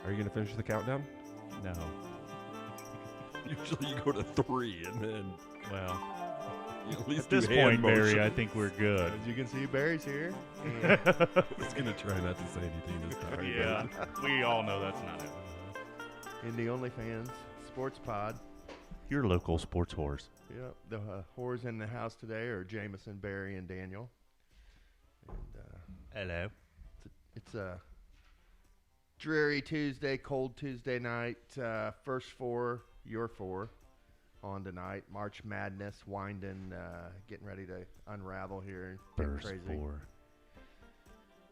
Are you going to finish the countdown? No. Usually you go to 3 and then Well, you at least at this do hand point, Barry, I motions. think we're good. As you can see, Barry's here. I was going to try not to say anything this time. Yeah, we all know that's not it. Indy OnlyFans Sports Pod. Your local sports whores. Yep. The whores in the house today are Jameson, Barry, and Daniel. And Hello. it's a dreary Tuesday, cold Tuesday night. First four, your four, on tonight. March Madness winding, getting ready to unravel here. Getting First crazy. four.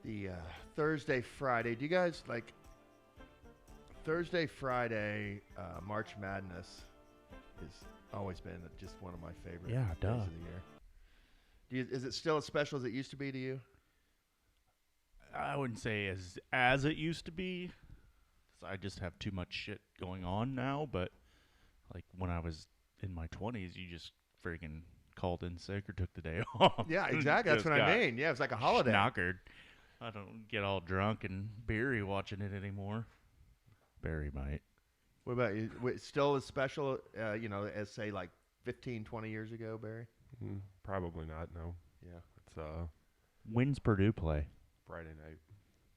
The Thursday, Friday. Do you guys like Thursday, Friday? March Madness has always been just one of my favorite days of the year. Is it still as special as it used to be to you? I wouldn't say as it used to be. 'Cause I just have too much shit going on now. But like when I was in my 20s, you just freaking called in sick or took the day off. Yeah, exactly. That's Just what I got mean. Yeah, it's like a holiday. Knockered. I don't get all drunk and beery watching it anymore. Barry might. What about you? Still as special, as say like 15, 20 years ago, Barry? Probably not, no. Yeah. It's When's Purdue play? Friday night,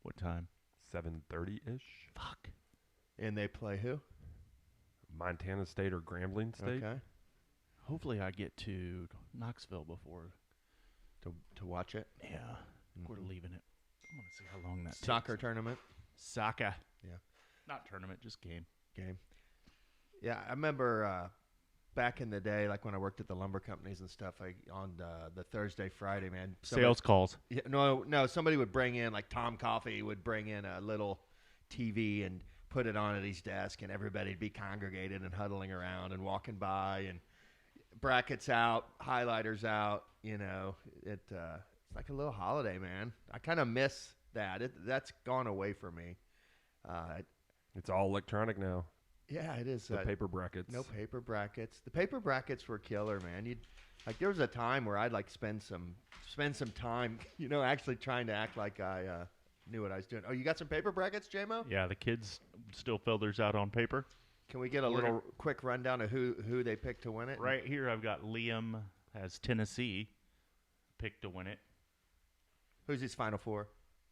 What time? 7:30-ish. Fuck. And they play who? Montana State or Grambling State. Okay. Hopefully I get to Knoxville before. To watch it. Yeah. We're leaving it. I want to see how long that Soccer takes. tournament Soccer. Yeah. Not tournament, just game. game. Yeah, I remember back in the day, like when I worked at the lumber companies and stuff, on the Thursday, Friday, man. Sales calls. Yeah, no. Somebody would bring in, like Tom Coffey would bring in a little TV and put it on at his desk, and everybody'd be congregated and huddling around and walking by, and brackets out, highlighters out. It's like a little holiday, man. I kind of miss that. That's gone away from me. It's all electronic now. Yeah, it is. The paper brackets. No paper brackets. The paper brackets were killer, man. There was a time where I'd like spend some time, actually trying to act like I knew what I was doing. Oh, you got some paper brackets, JMO? Yeah, the kids still fill theirs out on paper. Can we get a little quick rundown of who they picked to win it? Right here, I've got Liam has Tennessee picked to win it. Who's his Final Four?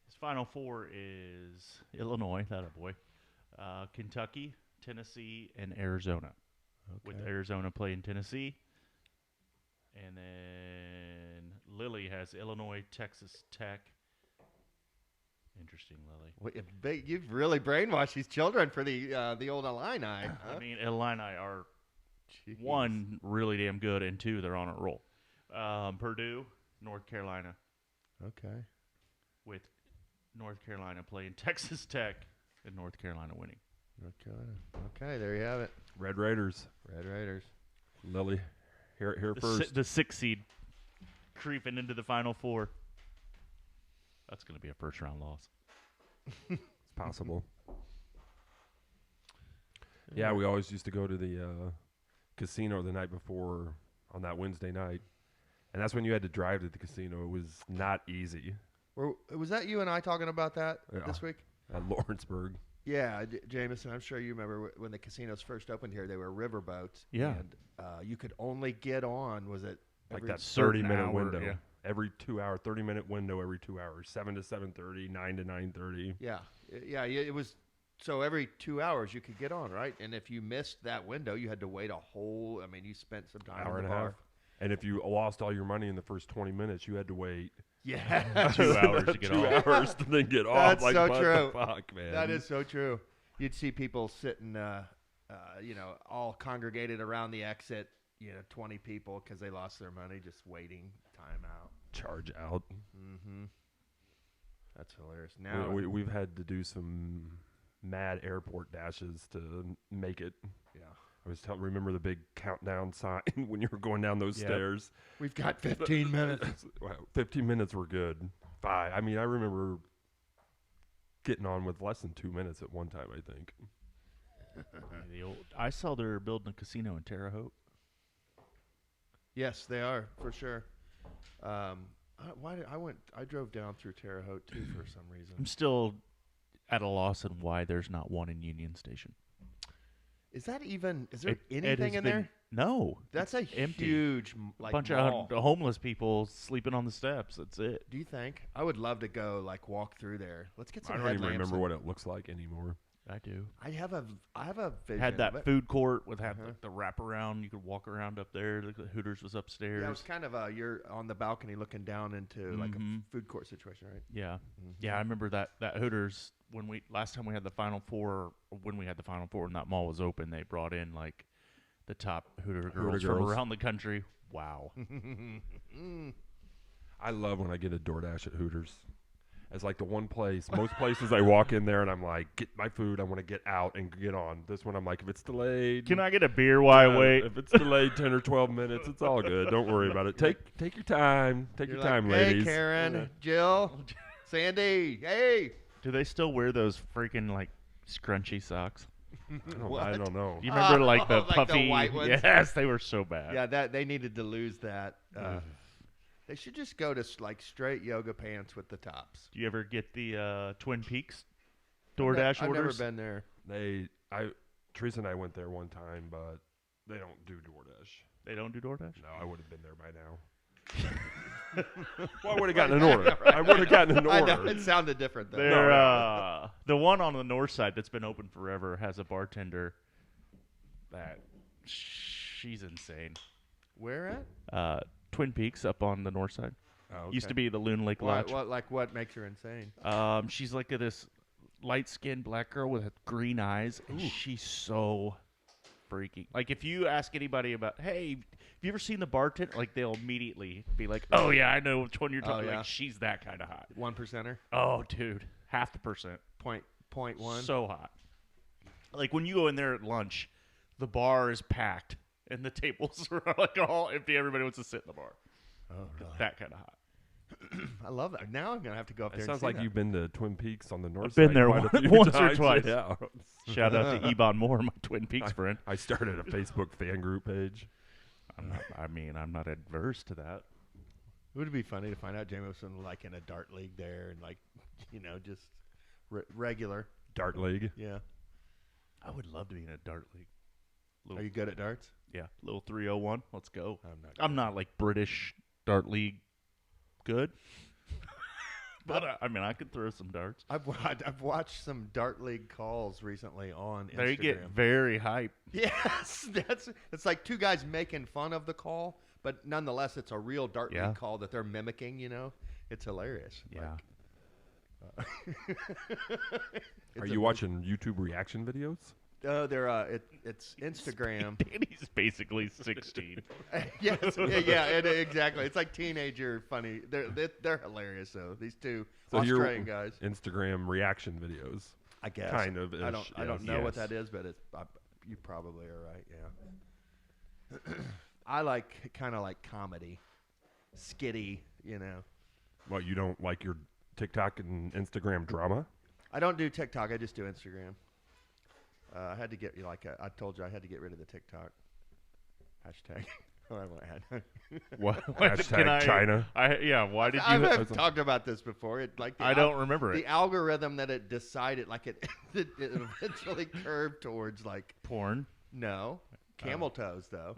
His Final Four is Illinois, that a boy, Kentucky, Tennessee, and Arizona. With Arizona playing Tennessee. And then Lily has Illinois, Texas Tech. Interesting, Lily. You've really brainwashed these children for the old Illini. Huh? I mean, Illini are, Jeez. one, really damn good, and two, they're on a roll. Purdue, North Carolina. Okay. With North Carolina playing Texas Tech and North Carolina winning. North Carolina. Okay, there you have it. Red Raiders. Red Raiders. Lily, here first. The 6th seed creeping into the Final Four. That's going to be a first-round loss. It's possible. Yeah, we always used to go to the casino the night before on that Wednesday night. And that's when you had to drive to the casino. It was not easy. Was that you and I talking about that this week? At Lawrenceburg. Yeah, Jameson, I'm sure you remember when the casinos first opened here, they were riverboats. Yeah. And you could only get on, was it? Like that certain 30-minute hour, window. yeah. Every 2 hour, 30-minute window every 2 hours. 7 to 7:30, 9 to 9:30. Yeah. Yeah, it was. So every 2 hours you could get on, right? And if you missed that window, you had to wait you spent some time Hour in and the a bar. half. And if you lost all your money in the first 20 minutes, you had to wait Yeah. 2 hours to get 2 off. hours to then get off. That's so what true. The fuck, man. That is so true. You'd see people sitting, all congregated around the exit, 20 people because they lost their money just waiting time out. Charge out. Mm-hmm. That's hilarious. Now We've had to do some mad airport dashes to make it. Yeah. I was remember the big countdown sign when you were going down those Yep. stairs. We've got 15 minutes. Wow, 15 minutes were good. 5. I mean, I remember getting on with less than 2 minutes at one time, I think. I saw they're building a casino in Terre Haute. Yes, they are for sure. I drove down through Terre Haute too for some reason. I'm still at a loss on why there's not one in Union Station. Is there anything has in been- there? No. That's a empty. huge like Bunch mall. of homeless people sleeping on the steps. That's it. Do you think? I would love to go like walk through there. Let's get some I don't even headlamps. remember what it looks like anymore. I do. I have a vision. Had of that it. food court with Uh-huh. like the wraparound. You could walk around up there. The Hooters was upstairs. Yeah, it was kind of you're on the balcony looking down into like a food court situation, right? Yeah, Mhm. yeah. I remember that Hooters last time we had the Final Four. When we had the Final Four and that mall was open, they brought in like the top Hooter girls from girls. around the country. Wow. I love when I get a DoorDash at Hooters. It's like the one place. Most places I walk in there and I'm like, get my food. I want to get out and get on. This one I'm like, if it's delayed. Can I get a beer while I wait? If it's delayed 10 or 12 minutes, it's all good. Don't worry about it. Take your time. Take You're your like, time, hey, ladies. Karen, Jill, Sandy, hey. Do they still wear those freaking like scrunchy socks? I don't know. You remember like the like the puffy white ones? Yes, they were so bad. Yeah, that they needed to lose that. They should just go to like straight yoga pants with the tops. Do you ever get the Twin Peaks DoorDash I've orders? never been there. Teresa and I went there one time, but they don't do DoorDash. They don't do DoorDash? No, I would have been there by now. Well, I would have gotten an order. I would have gotten an I order. know it sounded different though. They're, the one on the north side that's been open forever has a bartender that she's insane. Where at? Twin Peaks up on the north side. Oh, Used to be the Loon Lake Lodge. What makes her insane? She's like this light-skinned black girl with green eyes, and she's so freaky. Like if you ask anybody about, hey, have you ever seen the bartender? Like they'll immediately be like, oh yeah, I know which one you're talking. yeah. Like she's that kind of hot. 1%er? Oh dude, 0.5%. Point one. So hot. Like when you go in there at lunch, the bar is packed and the tables are like all empty. Everybody wants to sit in the bar. Oh, really? That kind of hot. I love that. Now I'm gonna have to go up there. It and sounds see like that. you've been to Twin Peaks on the north I've been side there quite a few once or times. twice. Yeah. Shout out to Ebon Moore, my Twin Peaks friend. I started a Facebook fan group page. I'm not adverse to that. Would it be funny to find out Jameson like in a dart league there and like, just regular? Dart League. Yeah. I would love to be in a dart league. Are you good at darts? Yeah, little 301. Let's go. I'm not. I'm not like British dart league good, but I could throw some darts. I've watched some dart league calls recently on Instagram. They get very hype. Yes, it's like two guys making fun of the call, but nonetheless, it's a real dart league call that they're mimicking. It's hilarious. Yeah. Are you watching YouTube reaction videos? It's Instagram. Danny's basically 16. Yes, exactly. It's like teenager funny. They're hilarious though. These two Australian guys. Instagram reaction videos. I guess. Kind of. I don't know what Yes. that is, but you probably are right. Yeah. I like kind of like comedy, skitty. What, you don't like your TikTok and Instagram drama? I don't do TikTok. I just do Instagram. I had to get I told you I had to get rid of the TikTok hashtag. What? Hashtag China. Why did you? I've talked about this before. I don't remember the it. algorithm that it decided, it eventually curved towards Porn. no camel toes though.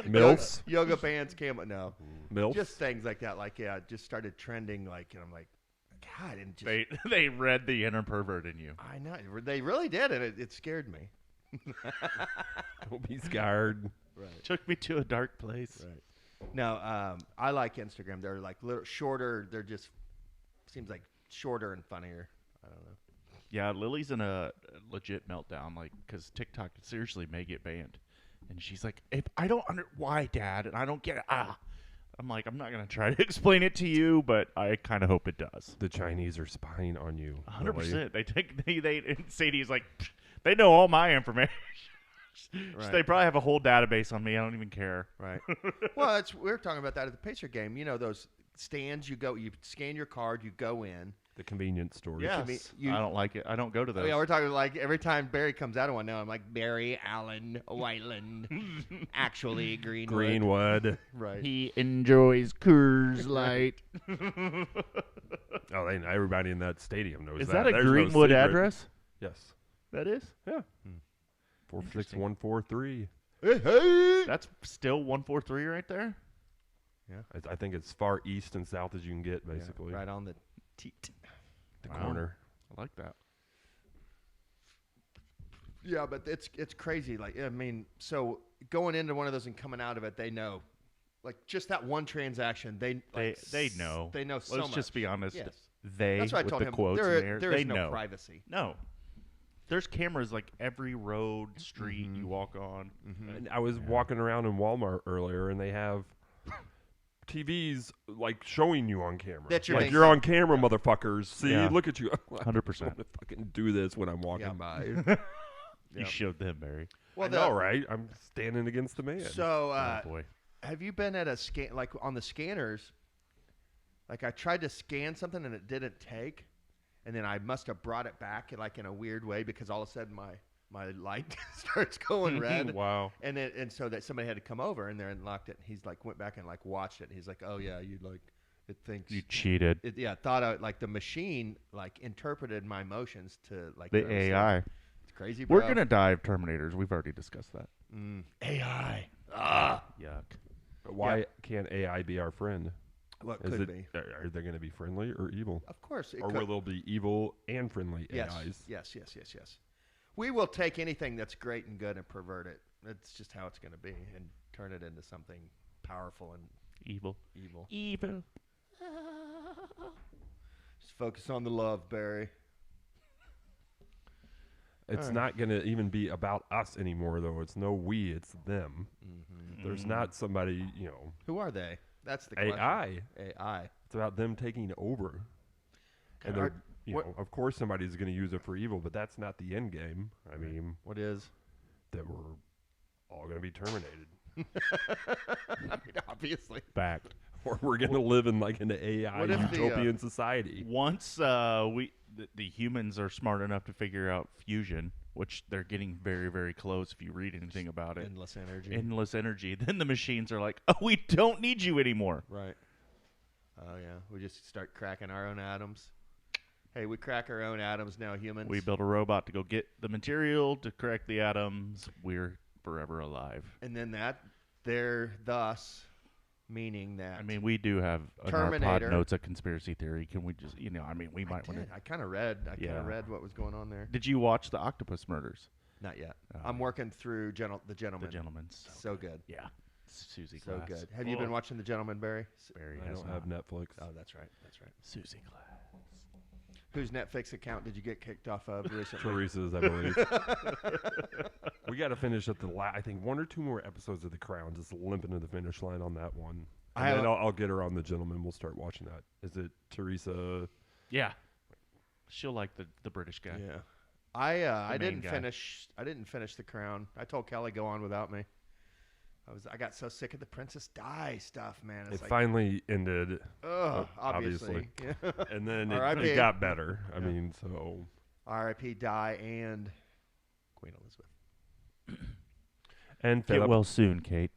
Milfs? yoga pants, camel no, MILF? just things like that. It just started trending. And I'm like, God, and just They read the inner pervert in you. I know they really did, and it scared me. Don't be scared. Right. Took me to a dark place. Right. No, I like Instagram. They're like little shorter. They're just seems like shorter and funnier. I don't know. Yeah, Lily's in a legit meltdown, because TikTok seriously may get banned, and she's like, "I don't why, Dad, and I don't get it." I'm like, I'm not gonna try to explain it to you, but I kind of hope it does. The Chinese are spying on you. 100%. They Sadie's like, they know all my information. Right. They probably have a whole database on me. I don't even care. Right. Well, we were talking about that at the Pacer game. Those stands. You scan your card, you go in. The convenience stores. Yeah. I don't like it. I don't go to those. Yeah, we're talking every time Barry comes out of one now, I'm like, Barry, Allen, Whiteland, actually Greenwood. Greenwood. Right. He enjoys Coors Light. Oh, they know. Everybody in that stadium knows Is that. that a There's no Greenwood secret. address? Yes. That is? Yeah. 46143. Hey, hey. That's still 143 right there? I think it's far east and south as you can get, basically. Right on the teat. The Wow. corner. I like that. Yeah, but it's crazy. Like, I mean, so going into one of those and coming out of it, they know, like, just that one transaction, they know. They know so Let's much. just be honest. Yes. They, That's what I with told the him. quotes in There there, is they no know. privacy. No. There's cameras like every road, street you walk on. And I was walking around in Walmart earlier, and they have TVs like showing you on camera. That's your like main you're thing. on camera, motherfuckers. See, Yeah. look at you. 100%. I'm gonna fucking do this when I'm walking by. You showed them, Barry. Well, I know, right? I'm standing against the man. So, Oh, boy. have you been at a scan, like on the scanners? Like, I tried to scan something and it didn't take, and then I must have brought it back in a weird way because all of a sudden my light starts going red. Wow. And so that somebody had to come over and there and locked it. He's like went back and like watched it. And he's like, oh yeah, you like it thinks You cheated. it. Yeah, thought I like the machine like interpreted my motions to like The go to sleep. AI. It's crazy, bro. We're going to die of Terminators. We've already discussed that. AI. Yuck. But why can't AI be our friend? What Is could it? be? Are they going to be friendly or evil? Of course, it Or could. will they be evil and friendly Yes, AIs? yes. We will take anything that's great and good and pervert it. That's just how it's going to be, and turn it into something powerful and Evil. evil. Evil. Just focus on the love, Barry. It's Alright. not going to even be about us anymore, though. It's no we, it's them. There's not somebody, Who are they? That's the question. AI. AI. It's about them taking over. And Are- they're, what- of course somebody's going to use it for evil, but that's not the end game. I mean, What is? that we're all going to be terminated. I mean, obviously. Fact. Or we're going to live in like an AI What if the, utopian society. Once the humans are smart enough to figure out fusion, which they're getting very, very close if you read anything about it. Endless energy. Then the machines are like, oh, we don't need you anymore. Right. Oh, yeah. We just start cracking our own atoms. Hey, we crack our own atoms now, humans. We built a robot to go get the material to crack the atoms. We're forever alive. And then they're thus meaning that. I mean, we do have in our pod Terminator. notes a conspiracy theory. Can we just, we might want to. I kind of read. I kind Yeah. of read what was going on there. Did you watch the octopus murders? Not yet. Oh, I'm yeah. working through the gentleman. The gentleman. So good. Yeah. Susie So Glass. good. Have you been watching the gentleman, Barry? Barry I has don't not. have Netflix. Oh, that's right. That's right. Susie Glass. Whose Netflix account did you get kicked off of recently? Teresa's, I believe. We got to finish at I think 1 or 2 more episodes of The Crown. Just limping to the finish line on that one. And then I'll get her on The Gentleman. We'll start watching that. Is it Teresa? Yeah. She'll like the British guy. Yeah. I main didn't guy. finish. I didn't finish The Crown. I told Kelly go on without me. I got so sick of the Princess Di stuff, man. It's It like, finally ended. obviously. Yeah. And then R.I.P.. it got better. I Yeah. mean, so. R.I.P. Di and Queen Elizabeth. And Get Philip. well soon, Kate.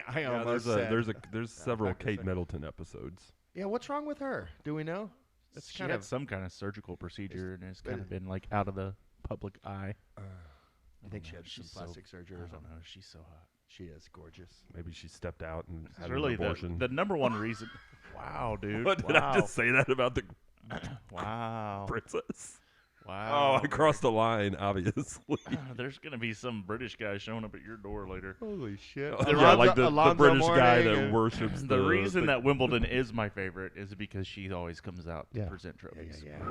I Yeah, almost there's said. several not gonna Kate say. Middleton episodes. Yeah, what's wrong with her? Do we know? That's She kind had of. some kind of surgical procedure and has but kind of been like out of the public eye. I think she had some plastic surgery or I don't something. know. She's so hot. She is gorgeous. Maybe she stepped out and It's had really an abortion. the number one reason. Wow, dude. What, did wow. I just say that about the Wow. princess? Wow. Oh, I crossed the line, obviously. There's gonna be some British guy showing up at your door later. Holy shit! Yeah, like the Alonzo British guy Mourning that and- worships The reason that Wimbledon is my favorite is because she always comes out to Yeah. present trophies. Yeah.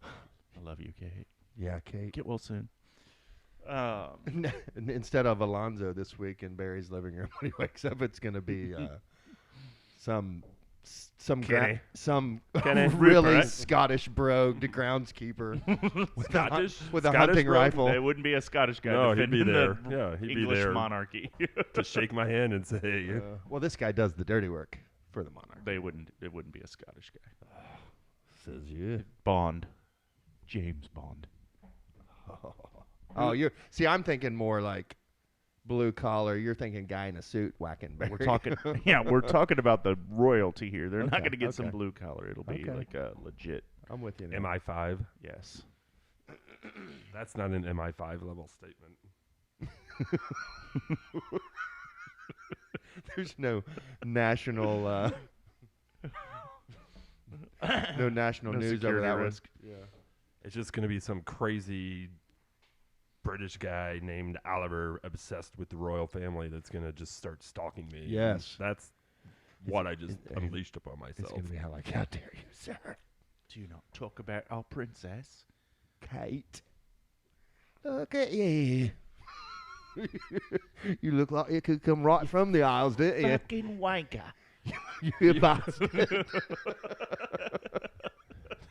I love you, Kate. Yeah, Kate. Get well soon. Instead of Alonzo this week in Barry's living room when he wakes up, it's going to be some Kenny. Kenny really Rupert. Scottish brogue, the groundskeeper Scottish with a Scottish hunting brogue? rifle. It wouldn't be a Scottish guy. No, he'd be defending there. the Yeah, he'd English be there monarchy. to shake my hand and say, Well, this guy does the dirty work for the monarch. It wouldn't be a Scottish guy. Says you. Bond, James Bond. Oh, I'm thinking more like blue collar, you're thinking guy in a suit whacking Barry. We're talking, we're talking about the royalty here. They're not going to get some okay. blue collar. It'll be like a legit. I'm with you now. MI5. Yes. That's not an MI5 level statement. There's no national no national No news over security that risk. one. Yeah. It's just going to be some crazy British guy named Oliver obsessed with the royal family that's going to just start stalking me. Yes. That's what I just unleashed upon myself. It's going to be like, how dare you, sir? Do you not talk about our princess? Kate. Look at you. You look like you could come right from the Isles, didn't you? Fucking wanker. You bastard.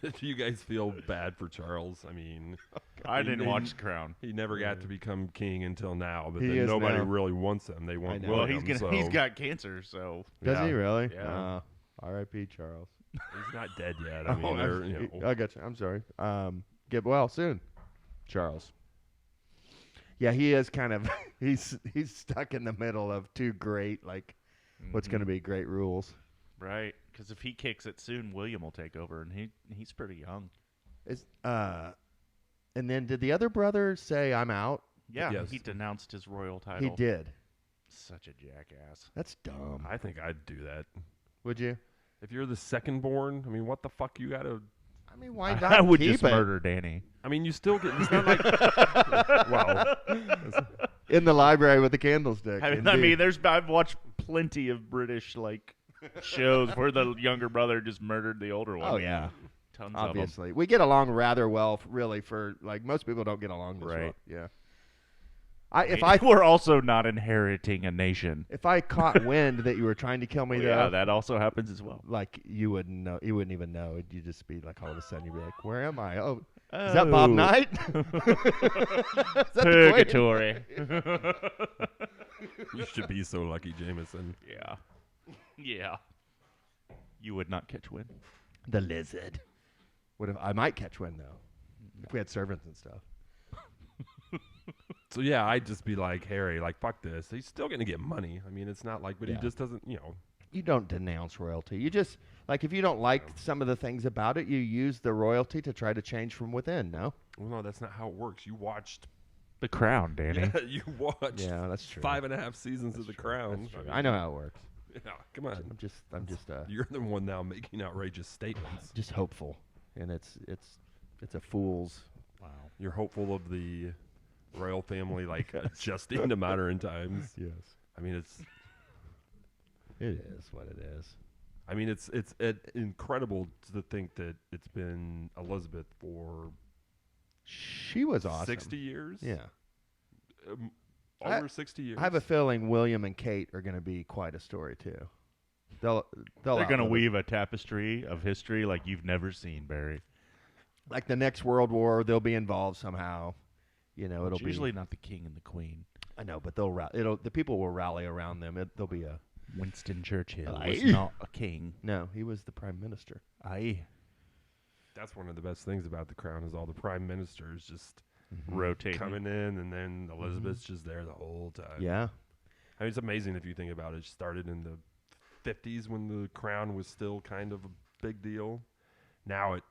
Do you guys feel bad for Charles? I mean, I didn't watch The Crown. he never got to become king until now, but He then is nobody now. really wants him. They want know. Well, William, he's got cancer, so Does Yeah. he really? Yeah. R.I.P. Charles. he's not dead yet. I mean, they're, you know. I got you. I'm sorry. Get well soon, Charles. Yeah, he is kind of he's stuck in the middle of two great what's going to be great rules. right. Because if he kicks it soon, William will take over, and he's pretty young. And then did the other brother say I'm out? Yeah, Yes. he denounced his royal title. He did. Such a jackass. That's dumb. I think I'd do that. Would you? If you're the second born, I mean, what the fuck you got to... I mean, why not I would keep just it? murder Danny. I mean, you still get... It's not like... well, In the library with the candlestick. I mean, I've watched plenty of British shows where the younger brother just murdered the older one. Oh yeah, Tons obviously. We get along rather well, really. For most people don't get along this Right. well. Yeah. of them. We're also not inheriting a nation. If I caught wind that you were trying to kill me, though, Yeah, that also happens as well. you wouldn't know. You wouldn't even know. You'd just be all of a sudden, you'd be like, "Where am I? Oh, is that Bob Knight? Is that the Queen? Purgatory. you should be so lucky, Jameson. Yeah. Yeah. You would not catch wind. The lizard. What if I might catch wind though? If we had servants and stuff. So, yeah, I'd just be like, Harry, fuck this. He's still going to get money. I mean, it's not but he Yeah. just doesn't, You don't denounce royalty. You just if you don't like some of the things about it, you use the royalty to try to change from within. No. Well, no, that's not how it works. You watched... The Crown, Danny. Yeah, you watched Yeah, that's true. 5.5 seasons of The Crown. That's true. I know how it works. Yeah, come on. I'm just You're the one now making outrageous statements. just hopeful, and it's a fool's. Wow. You're hopeful of the royal family adjusting to modern times. Yes, I mean, it's what it is. I mean, it's incredible to think that it's been Elizabeth for She was awesome. 60 years. Yeah, Over 60 years. I have a feeling William and Kate are going to be quite a story too. They're going to outlive weave a tapestry of history like you've never seen, Barry. like the next World War. They'll be involved somehow. It'll It's be usually not the king and the queen. I know, but the people will rally around them. There'll be a Winston Churchill Aye. was not a king. no. He was the prime minister. Aye. That's one of the best things about The Crown is all the prime ministers just Rotating. coming in, and then Elizabeth's just there the whole time. Yeah, I mean, it's amazing if you think about it. It started in the 50s when the crown was still kind of a big deal. Now it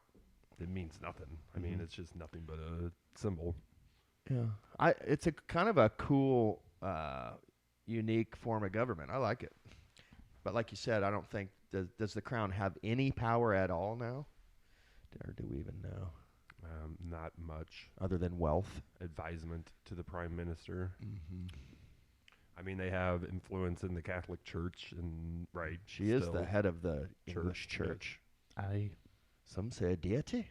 means nothing. I mean, it's just nothing but a symbol. yeah. It's a kind of a cool, unique form of government. I like it, but like you said, I don't think does the crown have any power at all now, or do we even know? Not much Other than wealth. advisement to the prime minister. I mean, they have influence in the Catholic Church, and She is still the head of the English Church, church. Aye. Some say a deity.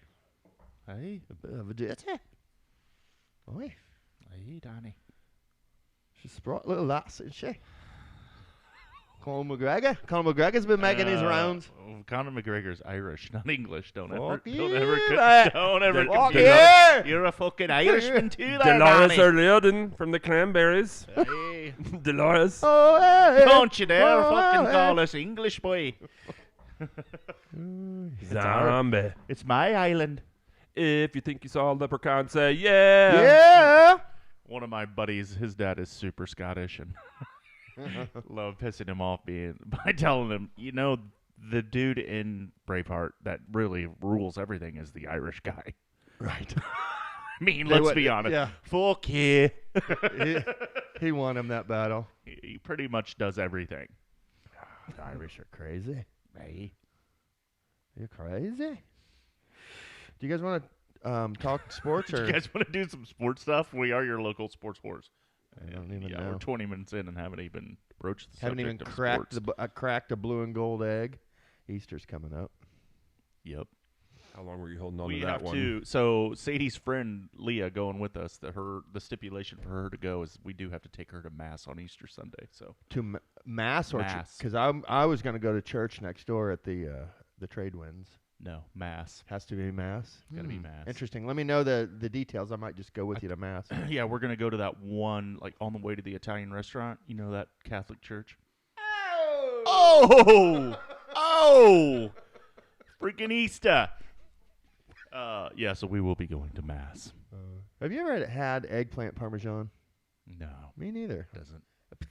Aye. A bit of a deity. Oi, Aye, Danny. she's a sprite little lass, isn't she? Conor McGregor. Conor McGregor's been making his rounds. Conor McGregor's Irish, not English. Don't Fuck ever Fuck confuse yeah. it. You're a fucking Irishman too, there, Dolores Danny. O'Riordan from the Cranberries. Aye. Dolores. Oh, hey. Don't you dare Oh, fucking hey. call us English, boy. Zombie. It's my island. If you think you saw a leprechaun, say yeah. Yeah. One of my buddies, his dad is super Scottish, and love pissing him off by telling him, the dude in Braveheart that really rules everything is the Irish guy. Right. I mean, let's be honest. Yeah. Fuck yeah. He won him that battle. He pretty much does everything. The Irish are crazy. Hey. You're crazy. Do you guys want to talk sports? Do or you guys want to do some sports stuff? We are your local sports whores. I don't even know. We're 20 minutes in and haven't even broached the Haven't even subject of cracked sports. cracked a blue and gold egg. Easter's coming up. Yep. How long were you holding on We to that have one? to. So Sadie's friend Leah going with us. The stipulation for her to go is we do have to take her to mass on Easter Sunday. So To mass or Mass. because I was going to go to church next door at the trade winds. no mass. Has to be mass. Got to be mass. Interesting. Let me know the details. I might just go with you to mass. Yeah, we're gonna go to that one like on the way to the Italian restaurant. You know that Catholic church. Oh! Freaking Easter. Yeah. So we will be going to mass. Have you ever had eggplant parmesan? No, Me neither. doesn't.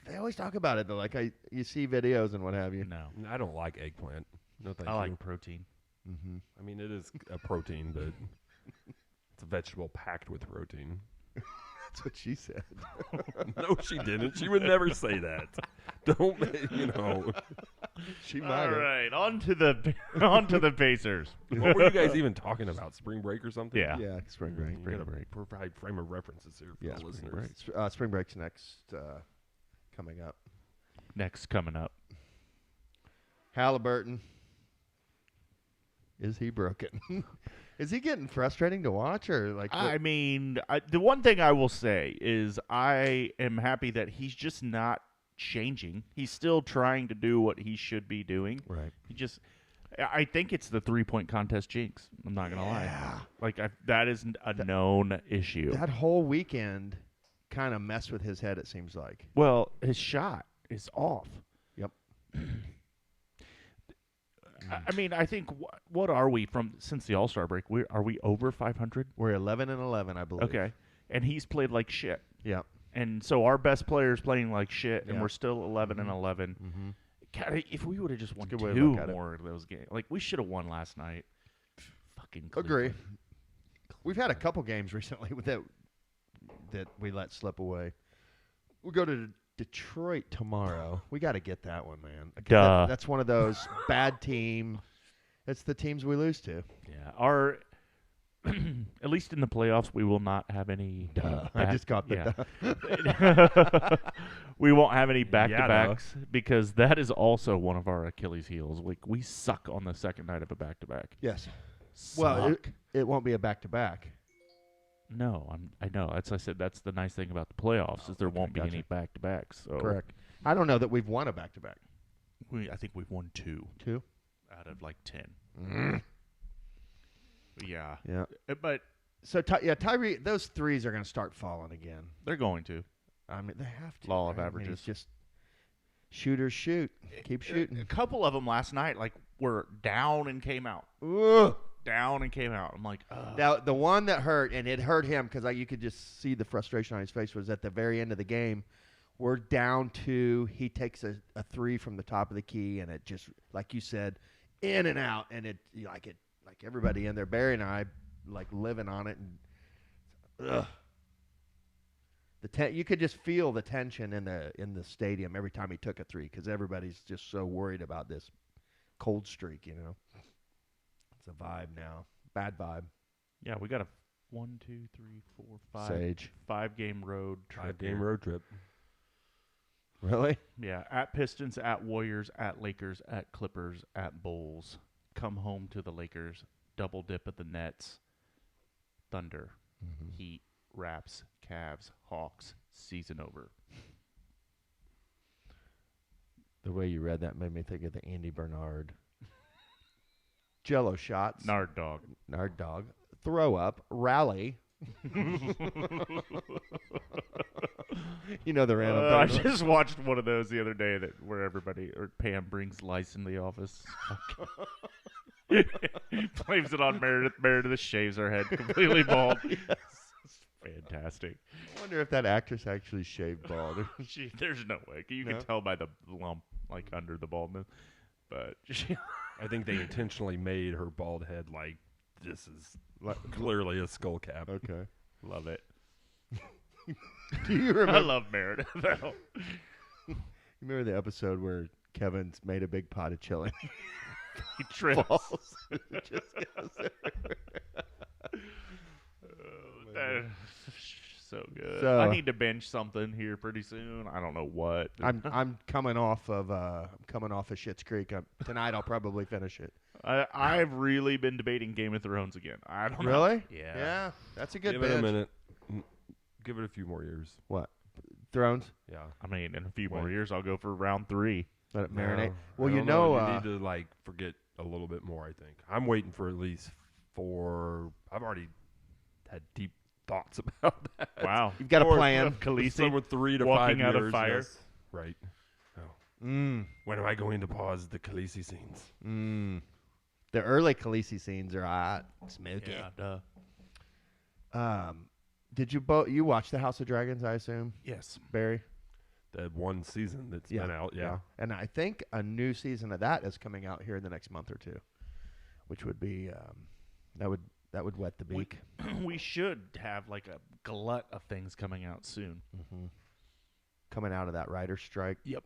They always talk about it though. Like you see videos and what have you. No, I don't like eggplant. No, thank I you. like protein. Mm-hmm. I mean, it is a protein, but it's a vegetable packed with protein. That's what she said. No, she didn't. She would never say that. Don't, She might All have. right, on to the Pacers. What were you guys even talking about? Spring break or something? Yeah. Yeah, spring break. You gotta provide frame of references here for Yeah, the spring listeners. break. Spring break's next coming up. Next coming up. Halliburton. Is he broken? Is he getting frustrating to watch or like? I mean, the one thing I will say is I am happy that he's just not changing. He's still trying to do what he should be doing. right. I think it's the 3-point contest jinx. I'm not gonna lie. Like that is a known issue. That whole weekend kind of messed with his head. It seems like. Well, his shot is off. Yep. I mean, I think what are we since the All-Star break? Are we over 500? We're 11-11, I believe. Okay, and he's played like shit. Yep. And so our best player is playing like shit, and Yeah. we're still 11-11. Mm-hmm. God, if we would have just won That's a good way to two look at it. more of those games, like we should have won last night. Fucking Agree. Cleveland. We've had a couple games recently with that we let slip away. We'll go to Detroit tomorrow. We got to get that one, man. Duh. That's one of those bad team. It's the teams we lose to. Yeah, our at least in the playoffs, we will not have any. I just got the yeah. We won't have any back-to-backs because that is also one of our Achilles' heels. Like we suck on the second night of a back-to-back. Yes. Suck. Well, it won't be a back-to-back. No, I know. I said that's the nice thing about the playoffs is there won't be gotcha. any back-to-backs. So Correct. I don't know that we've won a back-to-back. I think we've won 2 Two? out of like 10. Yeah, Yeah. but So, Tyree, those threes are going to start falling again. they're going to. I mean, they have to. Law of right? averages. It's just shooters shoot. Keep shooting. A couple of them last night, like, were down and came out. Ugh. Down and came out. I'm like, ugh. Now, the one that hurt, and it hurt him because you could just see the frustration on his face, was at the very end of the game. We're down 2. He takes a 3 from the top of the key, and it just, like you said, in and out, and it like everybody in there, Barry and I, like living on it, and ugh. You could just feel the tension in the stadium every time he took a 3 because everybody's just so worried about this cold streak, you know. It's a vibe now. Bad vibe. Yeah, we got a 1, 2, 3, 4, 5. Sage. 5-game road trip. 5-game road trip. Really? Yeah, at Pistons, at Warriors, at Lakers, at Clippers, at Bulls. Come home to the Lakers. Double dip at the Nets. Thunder. Heat. Raps. Cavs. Hawks. Season over. The way you read that made me think of the Andy Bernard. Jello shots. Nard dog. Nard dog. Throw up. Rally. You know the random I thing. just watched one of those the other day where Pam brings lice in the office. Blames it on Meredith. Meredith shaves her head completely bald. Yes. Fantastic. I wonder if that actress actually shaved bald. There's no way. You can tell by the lump like under the baldness. But I think they intentionally made her bald head like this is clearly a skull cap. Okay. Love it. Do you remember? I love Meredith. You remember the episode where Kevin's made a big pot of chili? He trips. It just goes everywhere. So good. So, I need to binge something here pretty soon. I don't know what. I'm coming off of Schitt's Creek. Tonight I'll probably finish it. I've really been debating Game of Thrones again. I don't know. Really? Yeah. Yeah, that's a good Give binge. it a minute. Give it a few more years. What? Thrones? Yeah. I mean, in a few more years, I'll go for round 3. Let it marinate. No, Well, I you don't know, you need to forget a little bit more. I think I'm waiting for at least 4. I've already had deep thoughts about that. Wow. you've got a Or plan. Khaleesi So with 3 to 5 walking years. out of fire. Yes. Right. Oh. When am I going to pause the Khaleesi scenes? The early Khaleesi scenes are hot, smoky. Yeah, duh. Did you you watch the House of Dragons? I assume, Yes. Barry. That one season that's been out. Yeah. And I think a new season of that is coming out here in the next month or two, which would be that would wet the beak. We should have like a glut of things coming out soon. Coming out of that writer's strike. Yep.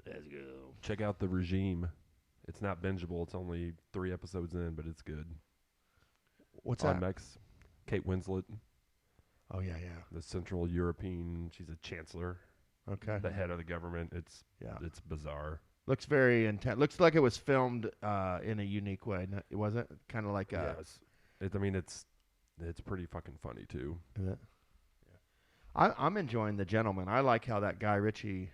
Let's go. Check out The Regime. It's not bingeable. It's only 3 episodes in, but it's good. What's on that? Max. Kate Winslet, Oh yeah. the Central European. She's a chancellor, Okay. the head of the government. It's bizarre. Looks very intense. Looks like it was filmed in a unique way. It wasn't kind of like Yes. It's pretty fucking funny too. Is it? Yeah. I'm enjoying The Gentleman. I like how that Guy Ritchie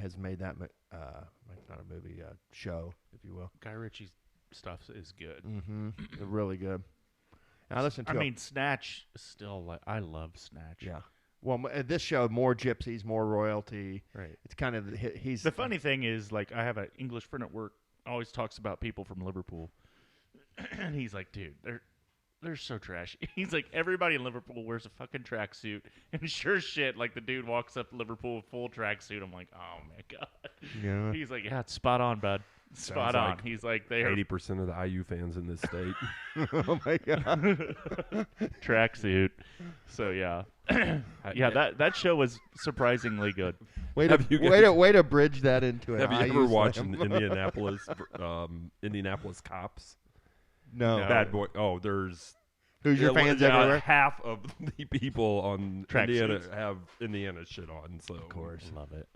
has made that not a movie, show, if you will. Guy Ritchie's stuff is good. Really good. And I listened to. I mean, Snatch is still I love Snatch. Yeah. Well, this show more gypsies, more royalty. Right. It's kind of he's The funny thing is, like, I have an English friend at work. Always talks about people from Liverpool, and he's like, "Dude, they're so trashy." He's like, everybody in Liverpool wears a fucking tracksuit, and sure as shit, like the dude walks up to Liverpool with full tracksuit. I'm like, oh my god. Yeah. He's like, yeah, it's spot on, bud. Spot on. like He's like, they are 80% of the IU fans in this state. Oh my god. tracksuit. So yeah, yeah. That show was surprisingly good. Way Have you to bridge that into it. Have you ever watched Indianapolis Cops? No. No. Bad Boy. Oh, there's Who's your fans everywhere? half of the people on Track Indiana suits. have Indiana shit on. So of course, love it.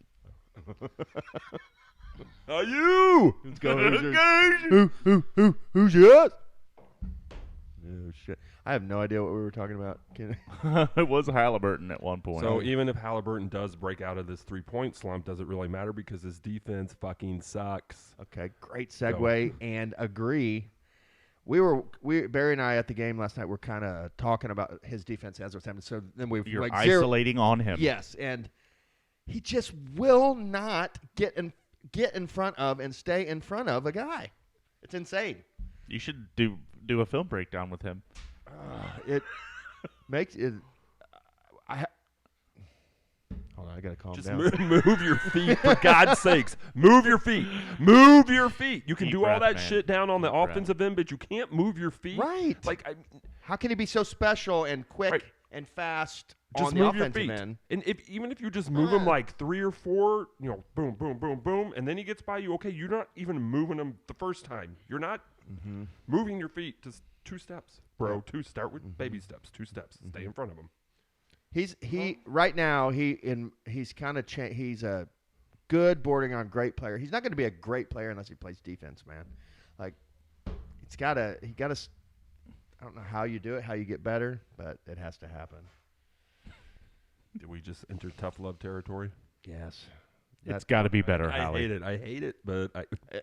IU. Let's go. Who's yours? Oh shit! I have no idea what we were talking about. It was Haliburton at one point. So even if Halliburton does break out of this 3-point slump, does it really matter because his defense fucking sucks? Okay, great segue and agree. Barry and I at the game last night were kind of talking about his defense as it was happening. So then we You're like isolating on him. Yes, and he just will not get in front of and stay in front of a guy. It's insane. You should do a film breakdown with him. It makes it. Hold on, I gotta calm Just down. move your feet, for God's sakes. Move your feet. Move your feet. You can Deep do all breath, that man. shit down on the Deep breath. offensive end, but you can't move your feet. Right. Like, How can he be so special and quick Right. and fast just on the move your offensive feet. end? And even if you just move him like 3 or 4, boom, boom, boom, boom, and then he gets by you, okay, you're not even moving him the first time. You're not moving your feet just 2 steps, bro. Start with baby steps, 2 steps. Stay in front of him. Right now he's kind of he's a good bordering on great player. He's not going to be a great player unless he plays defense, man. Like he got to. I don't know how you do it, how you get better, but it has to happen. Did we just enter tough love territory? Yes, It's got to be better, I Hallie. hate it, but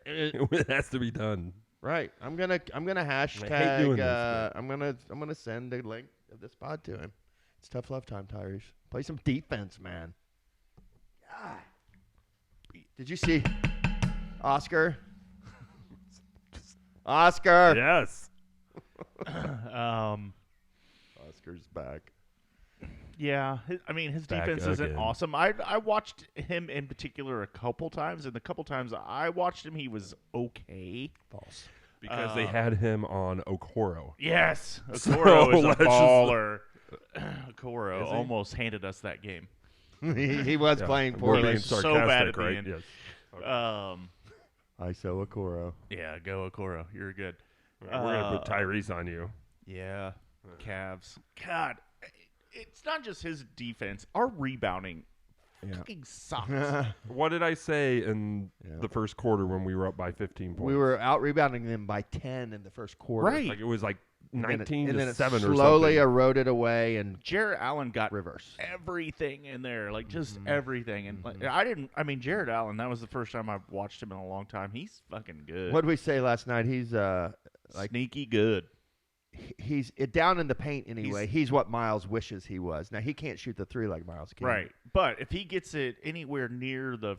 it has to be done. right. I'm gonna hashtag. hate doing this, but- I'm gonna send a link of this pod to him. It's tough love time, Tyrese. Play some defense, man. God. Did you see Oscar? Oscar. Yes. Oscar's back. Yeah, his Back defense isn't again. awesome. I watched him in particular a couple times, and the couple times I watched him, he was okay. False. Because they had him on Okoro. Yes, So Okoro is a let's just- baller. Okoro Is he? almost handed us that game. he was playing We're poorly. being So sarcastic, bad at the right? end. Yes. Okay. ISO Okoro. Yeah, go Okoro. You're good. We're gonna put Tyrese on you. Yeah, Cavs. God, it's not just his defense. Our rebounding fucking sucks. What did I say in Yeah. the first quarter when we were up by 15 points? We were out rebounding them by 10 in the first quarter. Right. Like it was like And then it- 19 and then to it 7 or slowly something. eroded away and Jarrett Allen got reverse. everything in there, like just everything. And like, Jarrett Allen, that was the first time I've watched him in a long time. He's fucking good. What did we say last night? He's like Sneaky good. he's down in the paint anyway. He's what Miles wishes he was. Now he can't shoot the three like Miles can. Right. But if he gets it anywhere near that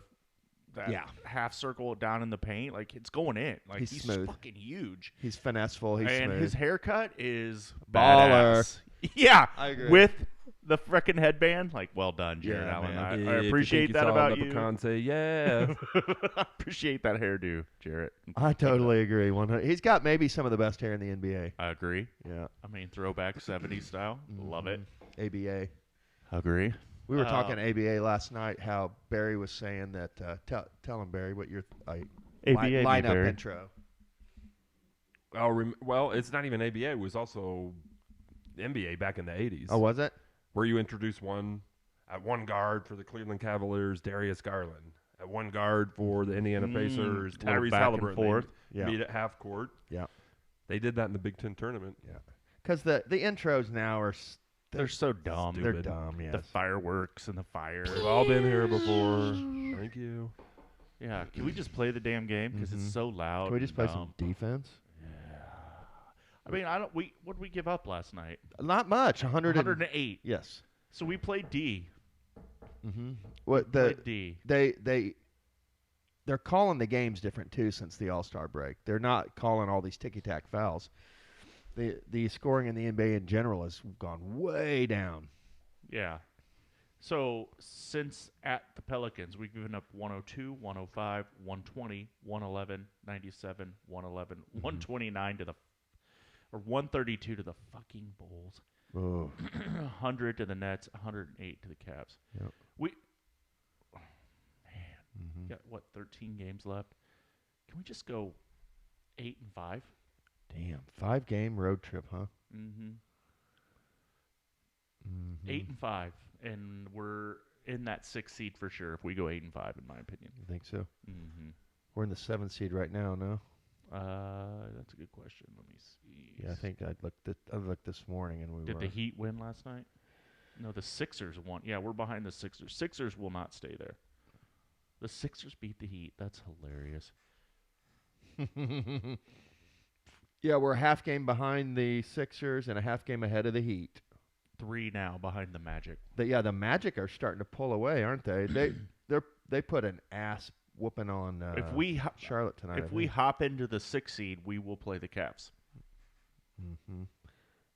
Yeah. half circle down in the paint, like it's going in. Like He's he's smooth. fucking huge. He's finesseful. He's And smooth. his haircut is Baller. badass. Yeah. I agree. With the frickin' headband. Like, well done, Jarrett Yeah, Allen. man. I If you appreciate think you that saw about the you. pecan, say yeah. I appreciate that hairdo, Jarrett. I totally agree. 100. He's got maybe some of the best hair in the NBA. I agree. Yeah. I mean, throwback 70s style. Love it. ABA. Agree. We were talking ABA last night. How Barry was saying that. Tell him, Barry, what your lineup Barry. intro. Well, it's not even ABA. It was also NBA back in the 80s. Oh, was it? Where you introduce one guard for the Cleveland Cavaliers, Darius Garland. At one guard for the Indiana Pacers, little Tyrese back and Haliburton. forth. They Yeah. meet at half court. Yeah. They did that in the Big Ten tournament. Yeah. Because the intros now are They're so dumb. they're Stupid. dumb. Yes. The fireworks and the fire. We've all been here before. Thank you. Yeah, can we just play the damn game because Mhm. it's so loud? Can we just and play dumb. some defense? I mean, I don't. What did we give up last night? Not much. 108. Yes. So we played D. Mm-hmm. What Played D. they're calling the games different too since the All-Star break. They're not calling all these ticky-tack fouls. The scoring in the NBA in general has gone way down. Yeah. So since at the Pelicans, we've given up 102, 105, 120, 111, 97, 111, 129 to the, or 132 to the fucking Bulls. Oh. 100 to the Nets, 108 to the Cavs. Yep. We got what, 13 games left? Can we just go 8-5? Damn. 5-game road trip, huh? Mm-hmm. Mm-hmm. 8-5, and we're in that 6th seed for sure if we go 8-5, in my opinion. You think so? Mm-hmm. We're in the 7th seed right now, no? That's a good question. Let me see. Yeah, I think I looked this morning and we Did were. the Heat win last night? No, the Sixers won. Yeah, we're behind the Sixers. Sixers will not stay there. The Sixers beat the Heat. That's hilarious. Yeah, we're a half game behind the Sixers and a half game ahead of the Heat. 3 now behind the Magic. The Magic are starting to pull away, aren't they? They put an ass whooping on If we Charlotte tonight. if we hop into the 6th seed, we will play the Cavs.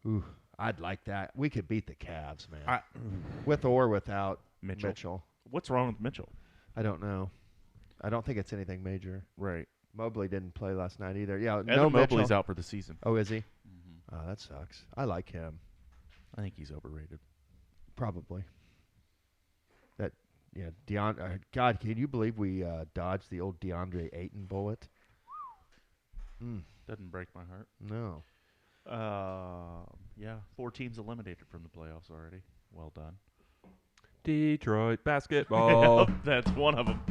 Ooh, I'd like that. We could beat the Cavs, man. I- With or without Mitchell. What's wrong with Mitchell? I don't know. I don't think it's anything major. Right. Mobley didn't play last night either. Yeah, Evan no Mobley's Mitchell. out for the season. Oh, is he? Oh, that sucks. I like him. I think he's overrated. Probably. That, yeah, God, can you believe we dodged the old DeAndre Ayton bullet? Doesn't break my heart. No. Yeah, 4 teams eliminated from the playoffs already. Well done. Detroit basketball. That's one of them.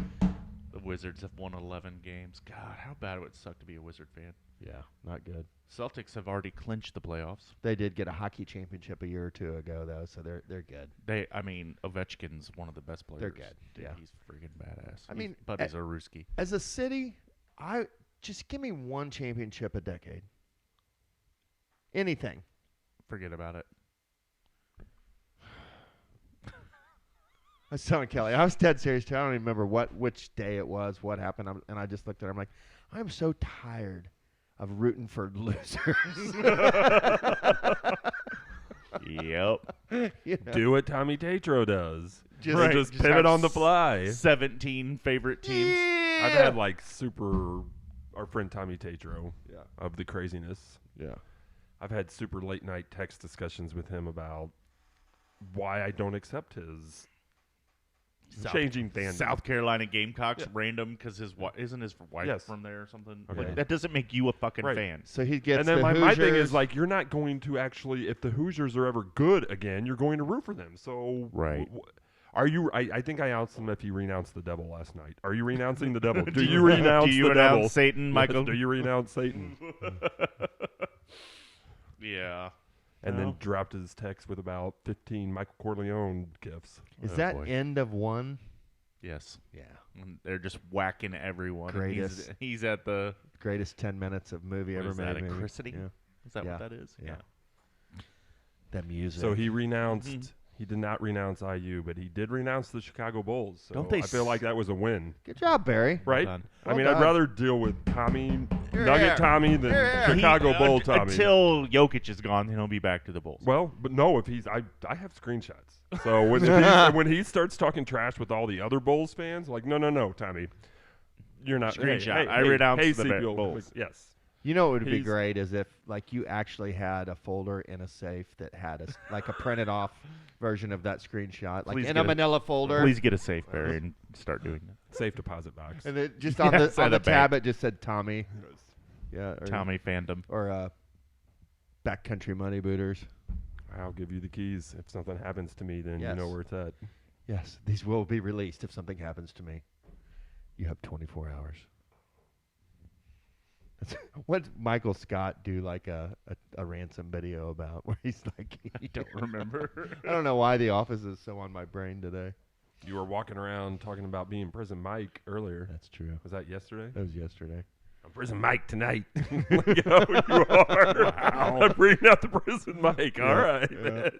The Wizards have won 11 games. God, how bad it would suck to be a Wizard fan. Yeah, not good. Celtics have already clinched the playoffs. They did get a hockey championship a year or two ago, though, so they're good. Ovechkin's one of the best players. They're good, Dude, yeah. he's friggin' badass. I mean, but he's a Ruski. As a city, I just give me one championship a decade. Anything. Forget about it. I was telling Kelly, I was dead serious too. I don't even remember which day it was, what happened, and I just looked at her. I'm like, I'm so tired of rooting for losers. Yep. You know? Do what Tommy Tatro does. Right. Just Just pivot have on the fly. 17 favorite teams. Yeah. I've had like our friend Tommy Tatro Yeah. of the craziness. Yeah. I've had super late night text discussions with him about why I don't accept his changing fandom. South Carolina Gamecocks random because isn't his wife from there or something? Okay. Like, that doesn't make you a fucking fan. So he gets And then the my thing Hoosiers. is like, you're not going to actually, if the Hoosiers are ever good again, you're going to root for them. So Right. Are you? I think I announced him if he renounced the devil last night. Are you renouncing the devil? Do you renounce Do you the announce devil? Satan, Michael? Do you renounce Satan? Yeah. And then dropped his text with about 15 Michael Corleone gifts. Is Oh, that boy. end of one? Yes. Yeah. And they're just whacking everyone. And Greatest. He's at the. Greatest 10 minutes of movie What ever is made. that, a maybe. christening? Yeah. Is that Yeah. what that is? Yeah. That music. So he renounced. He did not renounce IU, but he did renounce the Chicago Bulls. So Don't they I feel like that was a win, Good job, Barry. right? done. I mean, Well I'd done. rather deal with Tommy, Here, Nugget here. Tommy, than Here, here. Chicago Bull Tommy. Until Jokic is gone, then he'll be back to the Bulls. Well, but no, if he's I have screenshots. So when he starts talking trash with all the other Bulls fans, like no, Tommy, you're not Screenshot. I Hey, renounced the CPO. Bulls. Yes. You know what would be He's- great is if like you actually had a folder in a safe that had like a printed off version of that screenshot, like Please in get a it. manila folder. Please get a safe, Barry, and start doing that. Safe deposit box. And it just on Yes, the at a tab bank. it just said Tommy. Yeah, or, Tommy fandom. or backcountry money booters. I'll give you the keys. If something happens to me, then Yes. you know where it's at. Yes, these will be released if something happens to me. You have 24 hours. What did Michael Scott do like a ransom video about where he's like, I don't remember. I don't know why The Office is so on my brain today. You were walking around talking about being Prison Mike earlier. That's true. Was that yesterday? That was yesterday. I'm Prison Mike tonight. Like how you are. Wow. I'm bringing out the Prison Mike. All right. Yeah. Man.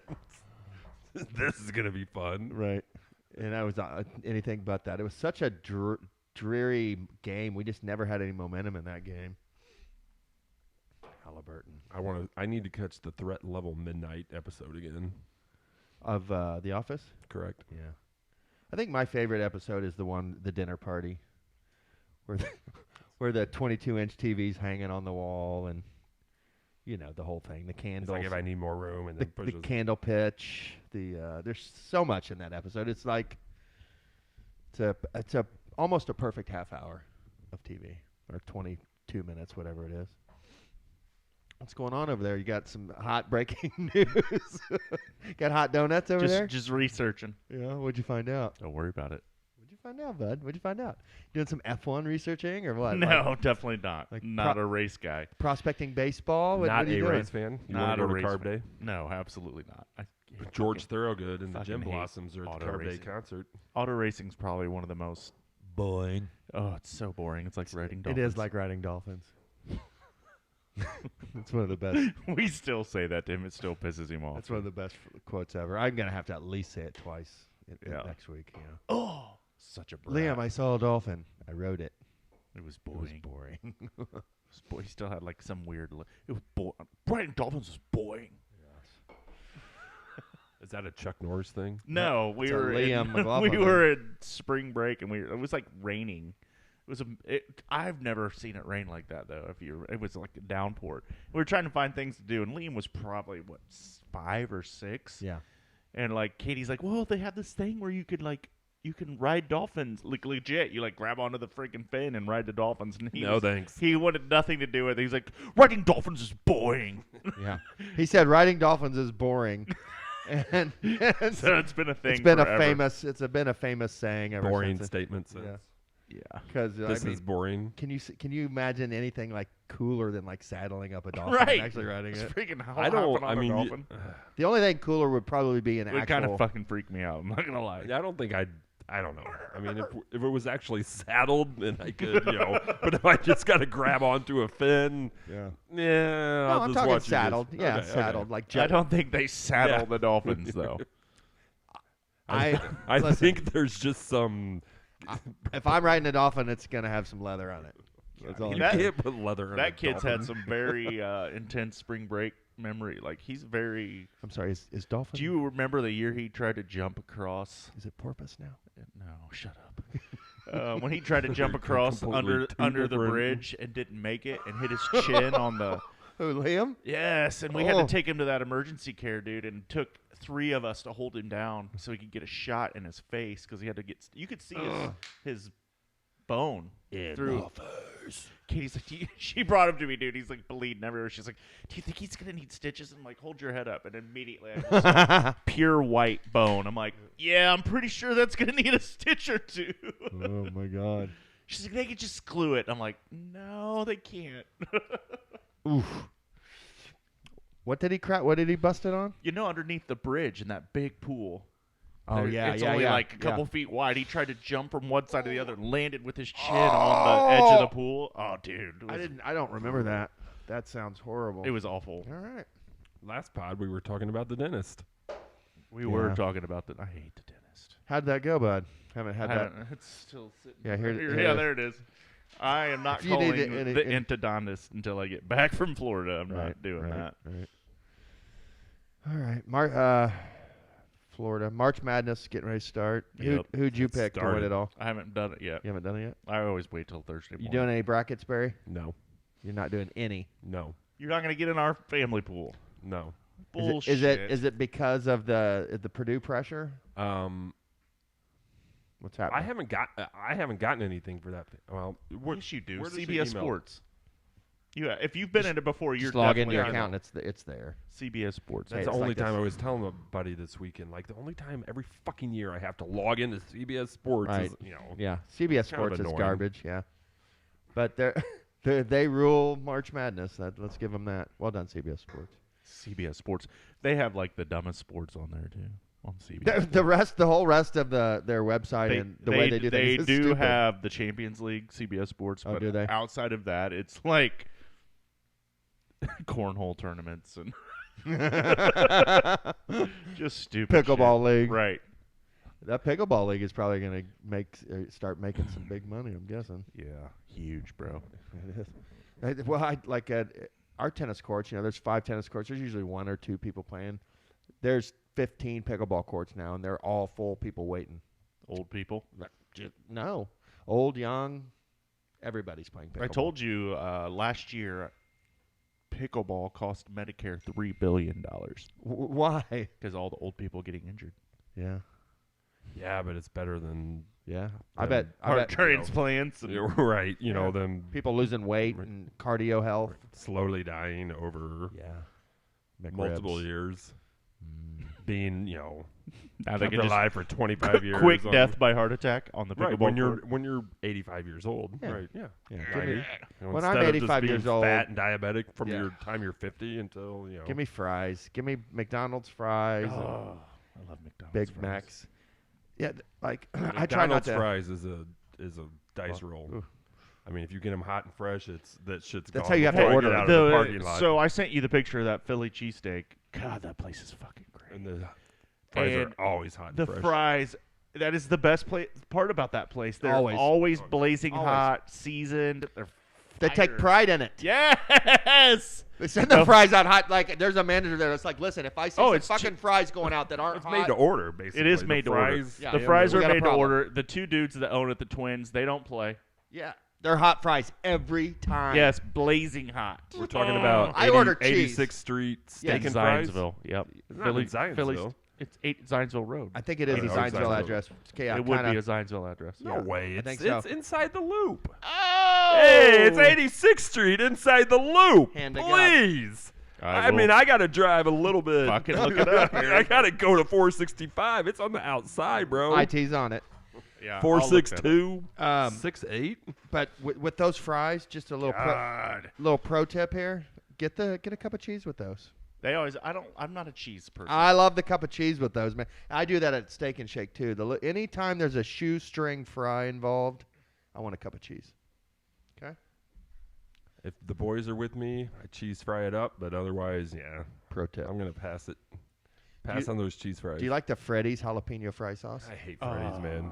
This is going to be fun. Right. And I was anything but that. It was such a dreary game. We just never had any momentum in that game. Haliburton. I need to catch the Threat Level Midnight episode again. Of The Office? Correct. Yeah. I think my favorite episode is the dinner party, where the 22-inch TV's hanging on the wall, and you know the whole thing. The It's candles, like if I need more room, and the then pushes. candle pitch. There's so much in that episode. It's like it's a almost a perfect half hour of TV, or 22 minutes, whatever it is. What's going on over there? You got some hot breaking news. Got hot donuts over there? Just researching. Yeah. What'd you find out? Don't worry about it. What'd you find out, bud? What'd you find out? Doing some F1 researching or what? No, Like definitely not. like Not a race guy. prospecting baseball? Not what are you a doing? race fan. You Not want to a go to race Carb fan. Day? No, absolutely not. George Thorogood and the fucking Gym hate Blossoms are at the auto Carb Day racing. concert. Auto racing's probably one of the most. Boing. Oh, it's so boring. It's like riding It dolphins. is like riding dolphins. It's one of the best. We still say that to him. It still pisses him off. That's one of the best quotes ever. I'm gonna have to at least say it twice Yeah. next week. Yeah. Oh, such a brat. Liam, I saw a dolphin. I rode it. It was It was boring. boring. He still had like some weird. It was boring. Riding dolphins was boring. Is that a Chuck Norris thing? No, we It's a were Liam in, McLaughlin we thing. were at spring break and it was like raining. It was I've never seen it rain like that though. It was like a downpour. We were trying to find things to do, and Liam was probably 5 or 6. Yeah. And like Katie's like, well, they have this thing where you can ride dolphins, like legit. You like grab onto the freaking fin and ride the dolphins. And No, thanks. He wanted nothing to do with it. He's like, riding dolphins is boring. Yeah. He said riding dolphins is boring. And So it's been a thing. it's been forever. been a famous saying ever Boring since. statement. Since. Yeah. Yeah. Because This is boring. Can you imagine anything like cooler than like saddling up a dolphin Right. and actually riding It's it? freaking hot. I don't. On I mean, a dolphin. The only thing cooler would probably be an It would actual. kind of fucking freak me out. I'm not gonna lie. I don't think I don't know. I mean, if it was actually saddled, then I could, But if I just got to grab onto a fin, Yeah. yeah. No, I'll I'm just talking watch you saddled. just- Yeah, okay, saddled. okay. Like I jet. don't think they saddle Yeah. the dolphins though. I I think there's just some. if I'm riding a dolphin, it's gonna have some leather on it. That's all. You can't put leather in That a kid's dolphin. had some very intense spring break memory. Like, he's very... I'm sorry, is dolphin? Do you remember the year he tried to jump across? Is it porpoise now? No, shut up. When he tried to jump across Completely under the different. bridge and didn't make it and hit his chin on the... Who, Liam? Yes, and we had to take him to that emergency care, dude, and it took 3 of us to hold him down so he could get a shot in his face because he had to get... You could see his bone through... Katie's like, she brought him to me, dude. He's like bleeding everywhere. She's like, do you think he's going to need stitches? I'm like, hold your head up. And immediately I just saw pure white bone. I'm like, yeah, I'm pretty sure that's going to need a stitch or 2. Oh, my God. She's like, they could just glue it. I'm like, no, they can't. Oof. What did he crack? What did he bust it on? You know, underneath the bridge in that big pool. Oh, yeah, It's yeah, only yeah, like a couple yeah. feet wide. He tried to jump from one side to the other and landed with his chin on the edge of the pool. Oh, dude. I don't remember that. That sounds horrible. It was awful. All right. Last pod, we were talking about the dentist. We were talking about that. I hate the dentist. How'd that go, bud? Haven't had that. It's still sitting. Yeah, here- Yeah, there it is. I am not If you need calling it- the endodontist until I get back from Florida. I'm Right, not doing that. Right. All right. Florida. March Madness getting ready to start. Yep. Who'd you pick to win started. it all? I haven't done it yet. You haven't done it yet? I always wait till Thursday morning. You doing any brackets, Barry? No. You're not doing any. No. You're not going to get in our family pool. No. Bullshit. Is it because of the Purdue pressure? What's happening? I haven't gotten anything for that. Well, Yes, you do. where does she CBS email? Sports. If you've been in it before, you're Just log into definitely your gonna account. know. It's there. CBS Sports. That's Hey, the it's only like time this. I was telling a buddy this weekend. Like the only time every fucking year I have to log into CBS Sports. Right. Is, Yeah, CBS kind of Sports is annoying. garbage. Yeah, but they rule March Madness. Let's give them that. Well done, CBS Sports. CBS Sports. They have like the dumbest sports on there too. On CBS. The whole rest of their website and the way they do things. They is do stupid. have the Champions League CBS Sports, Oh, but do they? outside of that, it's like cornhole tournaments and just stupid Pickleball shit. league. Right. That pickleball league is probably going to start making some big money. I'm guessing. Yeah. Huge, bro. It is. Well, I like at our tennis courts. There's 5 tennis courts. There's usually 1 or 2 people playing. There's 15 pickleball courts now, and they're all full. People waiting. Old people. No, old, young, everybody's playing pickleball. I told you last year, pickleball cost Medicare $3 billion Why? because all the old people getting injured. Yeah, Yeah, but it's better than yeah. Yeah. I bet Heart transplants. And you're right. You know Yeah. them people losing weight and cardio health. slowly dying over Yeah, multiple years, being now they kept can just alive for 25 years. quick on- death by heart attack on the pickleball Right when court. you're 85 years old. Yeah. Right. Yeah. Yeah. Right. Give me, when Instead I'm of just 85 being years old, fat and diabetic from Yeah. your time you're 50 until give me fries. Give me McDonald's fries. and Oh, I love McDonald's Big fries. Macs. Yeah, I try not McDonald's to. fries is a dice roll. ooh. I mean, if you get them hot and fresh, that shit's That's gone how you have to before I order get it. out of the parking lot. So I sent you the picture of that Philly cheesesteak. God, that place is fucking great. And the fries And are always hot and The fresh. fries, that is the best part about that place. They're always blazing Always. hot, seasoned. They take fire. pride in it. Yes. They send the fries out hot. Like there's a manager there that's like, listen, if I see some it's fucking fries going out that aren't It's hot, made to order, basically. It is The made to order. fries- Yeah, The fries we are got a made to problem. order. The 2 dudes that own it, the twins, they don't play. yeah, they're hot fries every time. Yes, blazing hot. We're talking about I order cheese. 86th Street Yeah, Steak in and Fries. Zionsville. Yep. It's not in Philly's- Zionsville. It's 8 Zionsville Road. I think it is Oh, a no, Zionsville Zionsville. address. Okay, yeah, It would kinda, be a Zionsville address. No Yeah. way. It's, think so. it's inside the loop. Oh! Hey, it's 86th Street inside the loop. Hand to God. Please. I mean, I got to drive a little bit. Fucking look it up here. I got to go to 465. It's on the outside, bro. IT's on it. Yeah, 462, Um, 68. But with those fries, just a little pro tip here: get a cup of cheese with those. They always. I'm not a cheese person. I love the cup of cheese with those, man. I do that at Steak and Shake too. Anytime there's a shoestring fry involved, I want a cup of cheese. Okay. If the boys are with me, I cheese fry it up, but otherwise, yeah, Pro tip. I'm going to pass it. Pass on those cheese fries. Do you like the Freddy's jalapeno fry sauce? I hate Freddy's, man.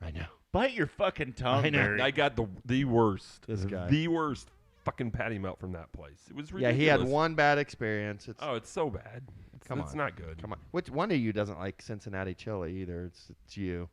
I know. Bite your fucking tongue, I know. Barry. I got the worst. This guy. The worst fucking patty melt from that place. It was ridiculous. Yeah, he had one bad experience. It's so bad. It's not good. Come on. Which one of you doesn't like Cincinnati chili either? It's you.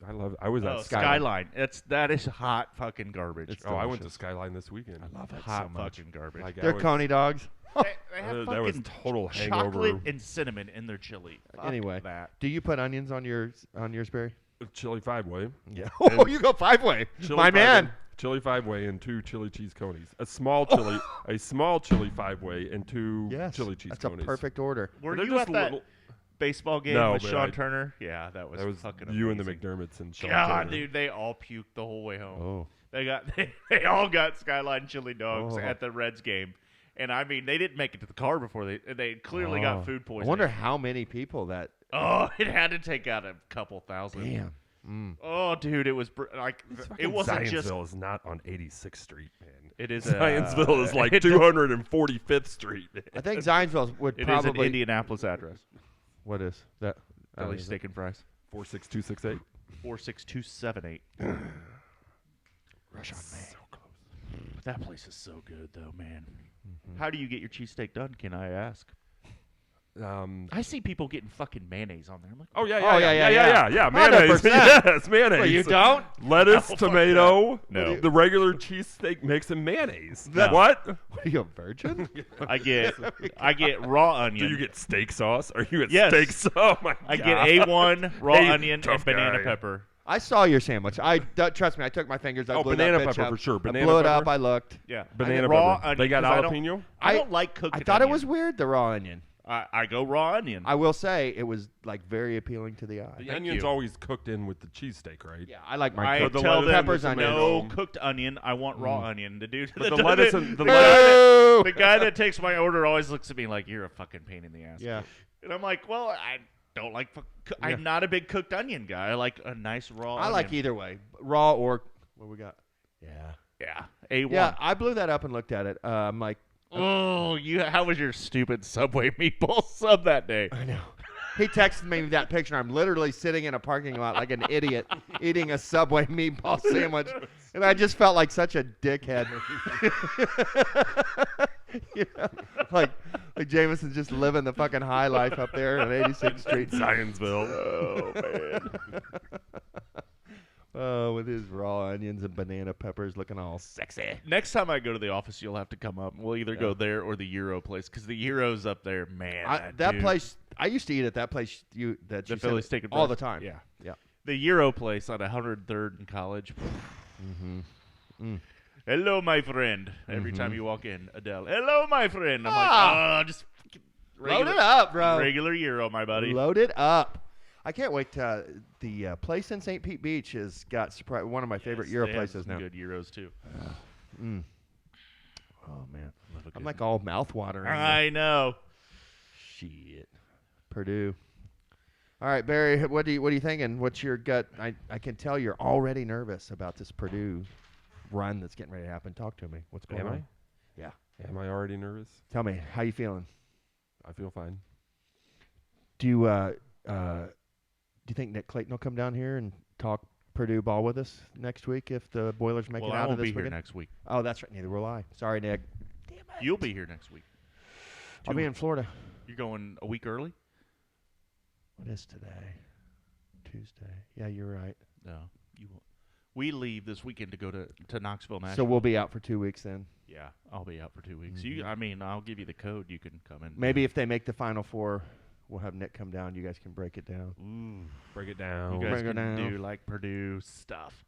I love it. I was at Skyline. That is hot fucking garbage. I went to Skyline this weekend. I love it hot so much. Fucking garbage. Like, They're Coney dogs. They have that was fucking total chocolate hangover. and cinnamon in their chili. Fuck Anyway, that. do you put onions on yours, Barry? Chili 5-way. Yeah. Oh, you go 5-way. My man. Chili 5-way and 2 chili cheese conies. A small chili 5-way and 2 chili cheese that's conies. A perfect order. Were They're you at just that little- baseball game No, with but Sean Turner? Yeah, that was fucking amazing. you and the McDermotts and Sean God, Turner. dude, they all puked the whole way home. Oh. They all got Skyline chili dogs Oh. at the Reds game. And I mean, they didn't make it to the car before they clearly got food poisoning. I wonder how many people that. Oh, it had to take out a couple thousand. Damn. Mm. Oh, dude, it was it wasn't just. Zionsville is not on 86th Street, man. It is Zionsville is like 245th Street. Man. I think Zionsville would It probably. is an Indianapolis address. What is that? Philly steak and fries. 46268. 46278. Rush on me. So close. That place is so good, though, man. How do you get your cheesesteak done? Can I ask? I see people getting fucking mayonnaise on there. I'm like, yeah, mayonnaise. 100%. Yes, mayonnaise. Well, you don't? Lettuce, No, fuck tomato. No. The regular cheesesteak mix and mayonnaise. No. What? What are you, a virgin? I get raw onion. Do you get steak sauce? Or you get Yes. steak sauce? Oh my I God. get A1 raw Hey, onion and tough banana guy. pepper. I saw your sandwich. Trust me. I took my fingers. I blew banana that bitch pepper up. for sure. I Banana blew it up. pepper? I looked. Yeah, Banana I get raw pepper. onion. They got 'cause jalapeno? I don't like cooked. I thought it onion. was weird, the raw onion. I go raw onion. I will say it was like very appealing to the eye. The Thank onion's you. always cooked in with the cheesesteak, right? Yeah, I like my I cooked tell them peppers, with the onions. no tomato. cooked onion. I want raw onion. The dude, But the lettuce and the Boo! the guy that takes my order always looks at me like you're a fucking pain in the ass. Yeah. And I'm like, well, I don't like. Yeah. I'm not a big cooked onion guy. I like a nice raw. I like onion. either way, raw or what we got. Yeah. Yeah, A1. Yeah, I blew that up and looked at it. I'm like, Oh, how was your stupid Subway meatball sub that day? I know. He texted me that picture. I'm literally sitting in a parking lot like an idiot eating a Subway meatball sandwich, and I just felt like such a dickhead. You know, like Jameson's just living the fucking high life up there on 86th Street. Zionsville. Oh man. Oh, with his raw onions and banana peppers looking all sexy. Next time I go to the office, you'll have to come up. We'll either go there or the Euro place because the Euro's up there, man. That dude. place, I used to eat at that place. The You Philly said steak and all fries. the time. Yeah. Yeah. The Euro place on 103rd in College. Mm-hmm. Hello, my friend. Every time you walk in, Adele. Hello, my friend. I'm Ah. like, just Load it up, bro. Regular Euro, my buddy. Load it up. I can't wait. The place in St. Pete Beach has got one of my favorite Yes, Euro they have places some now. Good Euros too. Mm. Oh man, love a I'm good like all mouth-watering. I know. Shit. Purdue. All right, Barry. What are you thinking? What's your gut? I can tell you're already nervous about this Purdue run that's getting ready to happen. Talk to me. What's going on? Yeah. Am I already nervous? Tell me, how you feeling? I feel fine. Do you think Nick Clayton will come down here and talk Purdue ball with us next week if the Boilers make Well, it I out won't of this be here weekend? next week. Oh, that's right. Neither will I. Sorry, Nick. Damn it. You'll be here next week. I'll be in Florida. You're going a week early? What is today? Tuesday. Yeah, you're right. No, you won't. We leave this weekend to go to Knoxville, Nashville. So we'll be out for 2 weeks then. Yeah, I'll be out for 2 weeks. Mhm. I'll give you the code. You can come in. Maybe if they make the Final Four, we'll have Nick come down. You guys can break it down. Ooh, Break it down. you guys Bring it can down. do like Purdue stuff.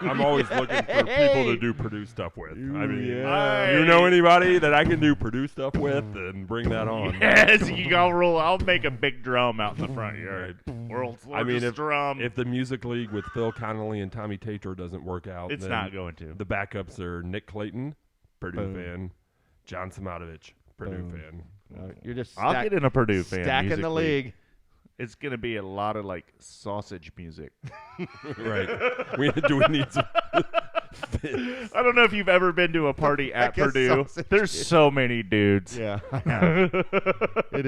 I'm always looking for people to do Purdue stuff with. I mean, yeah. you know anybody that I can do Purdue stuff with, and bring that on. Yes, you go roll. I'll make a big drum out in the front yard. World's I mean, largest drum. If the music league with Phil Connolly and Tommy Tatro doesn't work out, it's then not going to. the backups are Nick Clayton, Purdue Boom. fan, John Samatovich, Purdue Boom. fan. You're just I'll get in a Purdue fan. stacking the musically. league. It's gonna be a lot of like sausage music. Right. Do we need some I don't know if you've ever been to a party at Purdue. There's so many dudes. Yeah, I have. It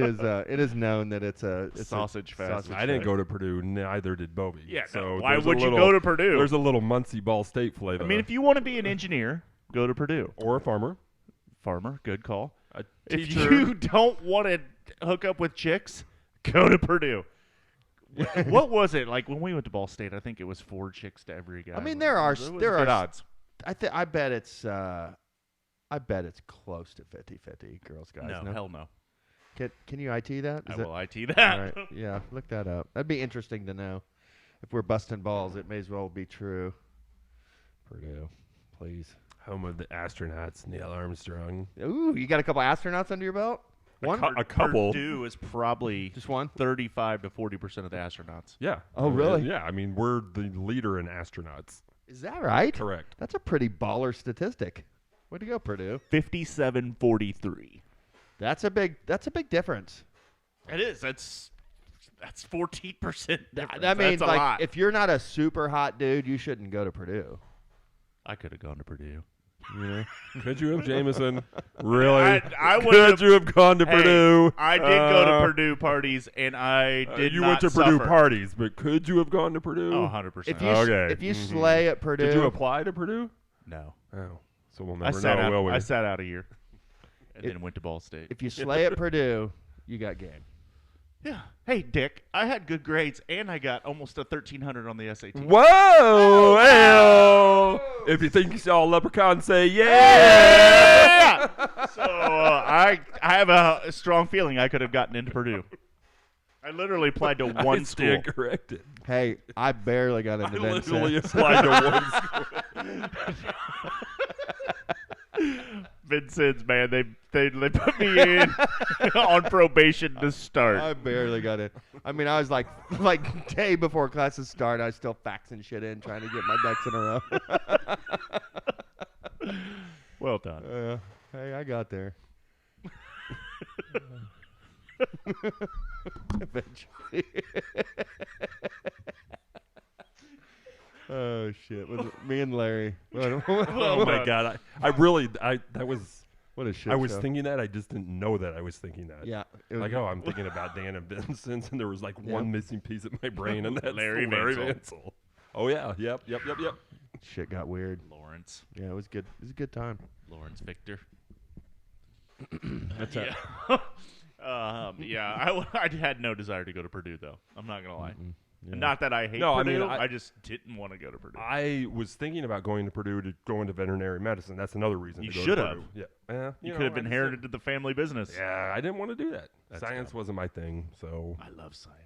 is known that it's a sausage fest. I didn't go to Purdue. Neither did Bobby. Yeah. So why would you go to Purdue? There's a little Muncie Ball State flavor. I mean, if you want to be an engineer, go to Purdue. Or a farmer. Farmer, good call. A If teacher. you don't want to hook up with chicks, go to Purdue. What was it like when we went to Ball State? I think it was 4 chicks to every guy. I mean, there are good odds. I bet it's close to 50-50 girls guys. No, hell no. Can you IT that? I will IT that. All right. Yeah, look that up. That'd be interesting to know. If we're busting balls, it may as well be true. Purdue, please. Home of the astronauts, Neil Armstrong. Ooh, you got a couple astronauts under your belt? One? A couple. Purdue is probably Just one? 35 to 40% of the astronauts. Yeah. Oh, really? Yeah. I mean, we're the leader in astronauts. Is that right? Correct. That's a pretty baller statistic. Way to go, Purdue. 57-43. That's a big difference. It is. That's 14% difference. That means That's a like lot. if you're not a super hot dude, you shouldn't go to Purdue. I could have gone to Purdue. Yeah. Could you have, Jameson? Really? I Could you have gone to Purdue? I did go to Purdue parties, and I did You not went to suffer. Purdue parties, but could you have gone to Purdue? Oh, 100%. If you slay at Purdue, Did you apply to Purdue? No. Oh, so we'll I never sat know, out, will we? I sat out a year and then went to Ball State. if you slay at Purdue, you got game. Yeah. Hey, Dick, I had good grades, and I got almost a 1,300 on the SAT. Whoa! Hey-o. If you think you saw a leprechaun, say yeah! So I have a strong feeling I could have gotten into Purdue. I literally applied to one I school. stand corrected. Hey, I barely got into I literally Vincent. applied to one school. Vincent's, man, they put me in on probation to start. I barely got in. I mean, I was like day before classes start, I was still faxing shit in, trying to get my ducks in a row. Well done. Hey, I got there. Eventually. Oh shit! Was it me and Larry? Oh my god! That was. What a shit I was show. thinking that. I just didn't know that I was thinking that. Yeah. It was, Like, oh, I'm thinking about Dan and Vincent, and there was like one missing piece of my brain, and that's Larry Larry Vansel. Vansel. Oh yeah, yep. shit got weird. Lawrence. Yeah, it was good. It was a good time. Lawrence Victor. That's yeah. I had no desire to go to Purdue, though. I'm not going to lie. Yeah. Not that I hate No, I Purdue. mean, I just didn't want to go to Purdue. I was thinking about going to Purdue to go into veterinary medicine. That's another reason You to go should to have. Purdue. Yeah. you know, could have I just inherited the family business. didn't- Yeah, I didn't want to do that. That's Science dumb. wasn't my thing, so I love science.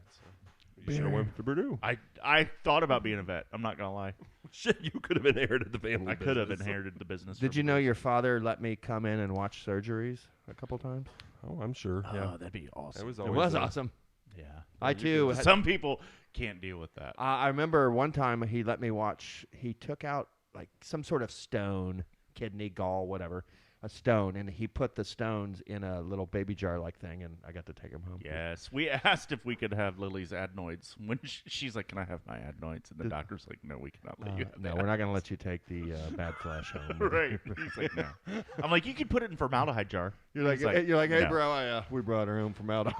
you should have went to Purdue. I thought about being a vet. I'm not going to lie. Shit, you could have inherited the family. I could have business. inherited the business. Did from you know him. your father let me come in and watch surgeries a couple times? Oh, I'm sure. Oh, Yeah, that'd be awesome. it was It always was a- awesome. Yeah. I too. had- Some people can't deal with that. I remember one time he let me watch. He took out like some sort of stone, kidney, gall, whatever, a stone, and he put the stones in a little baby jar like thing, and I got to take him home. Yes, we asked if we could have Lily's adenoids. When she's like, "Can I have my adenoids?" And the doctor's like, "No, we cannot let you have No, that." we're not going to let you take the bad flash home. Right. He's like, "No." I'm like, "You can put it in formaldehyde jar." You're like, He's hey, "No." bro, we brought her home from out.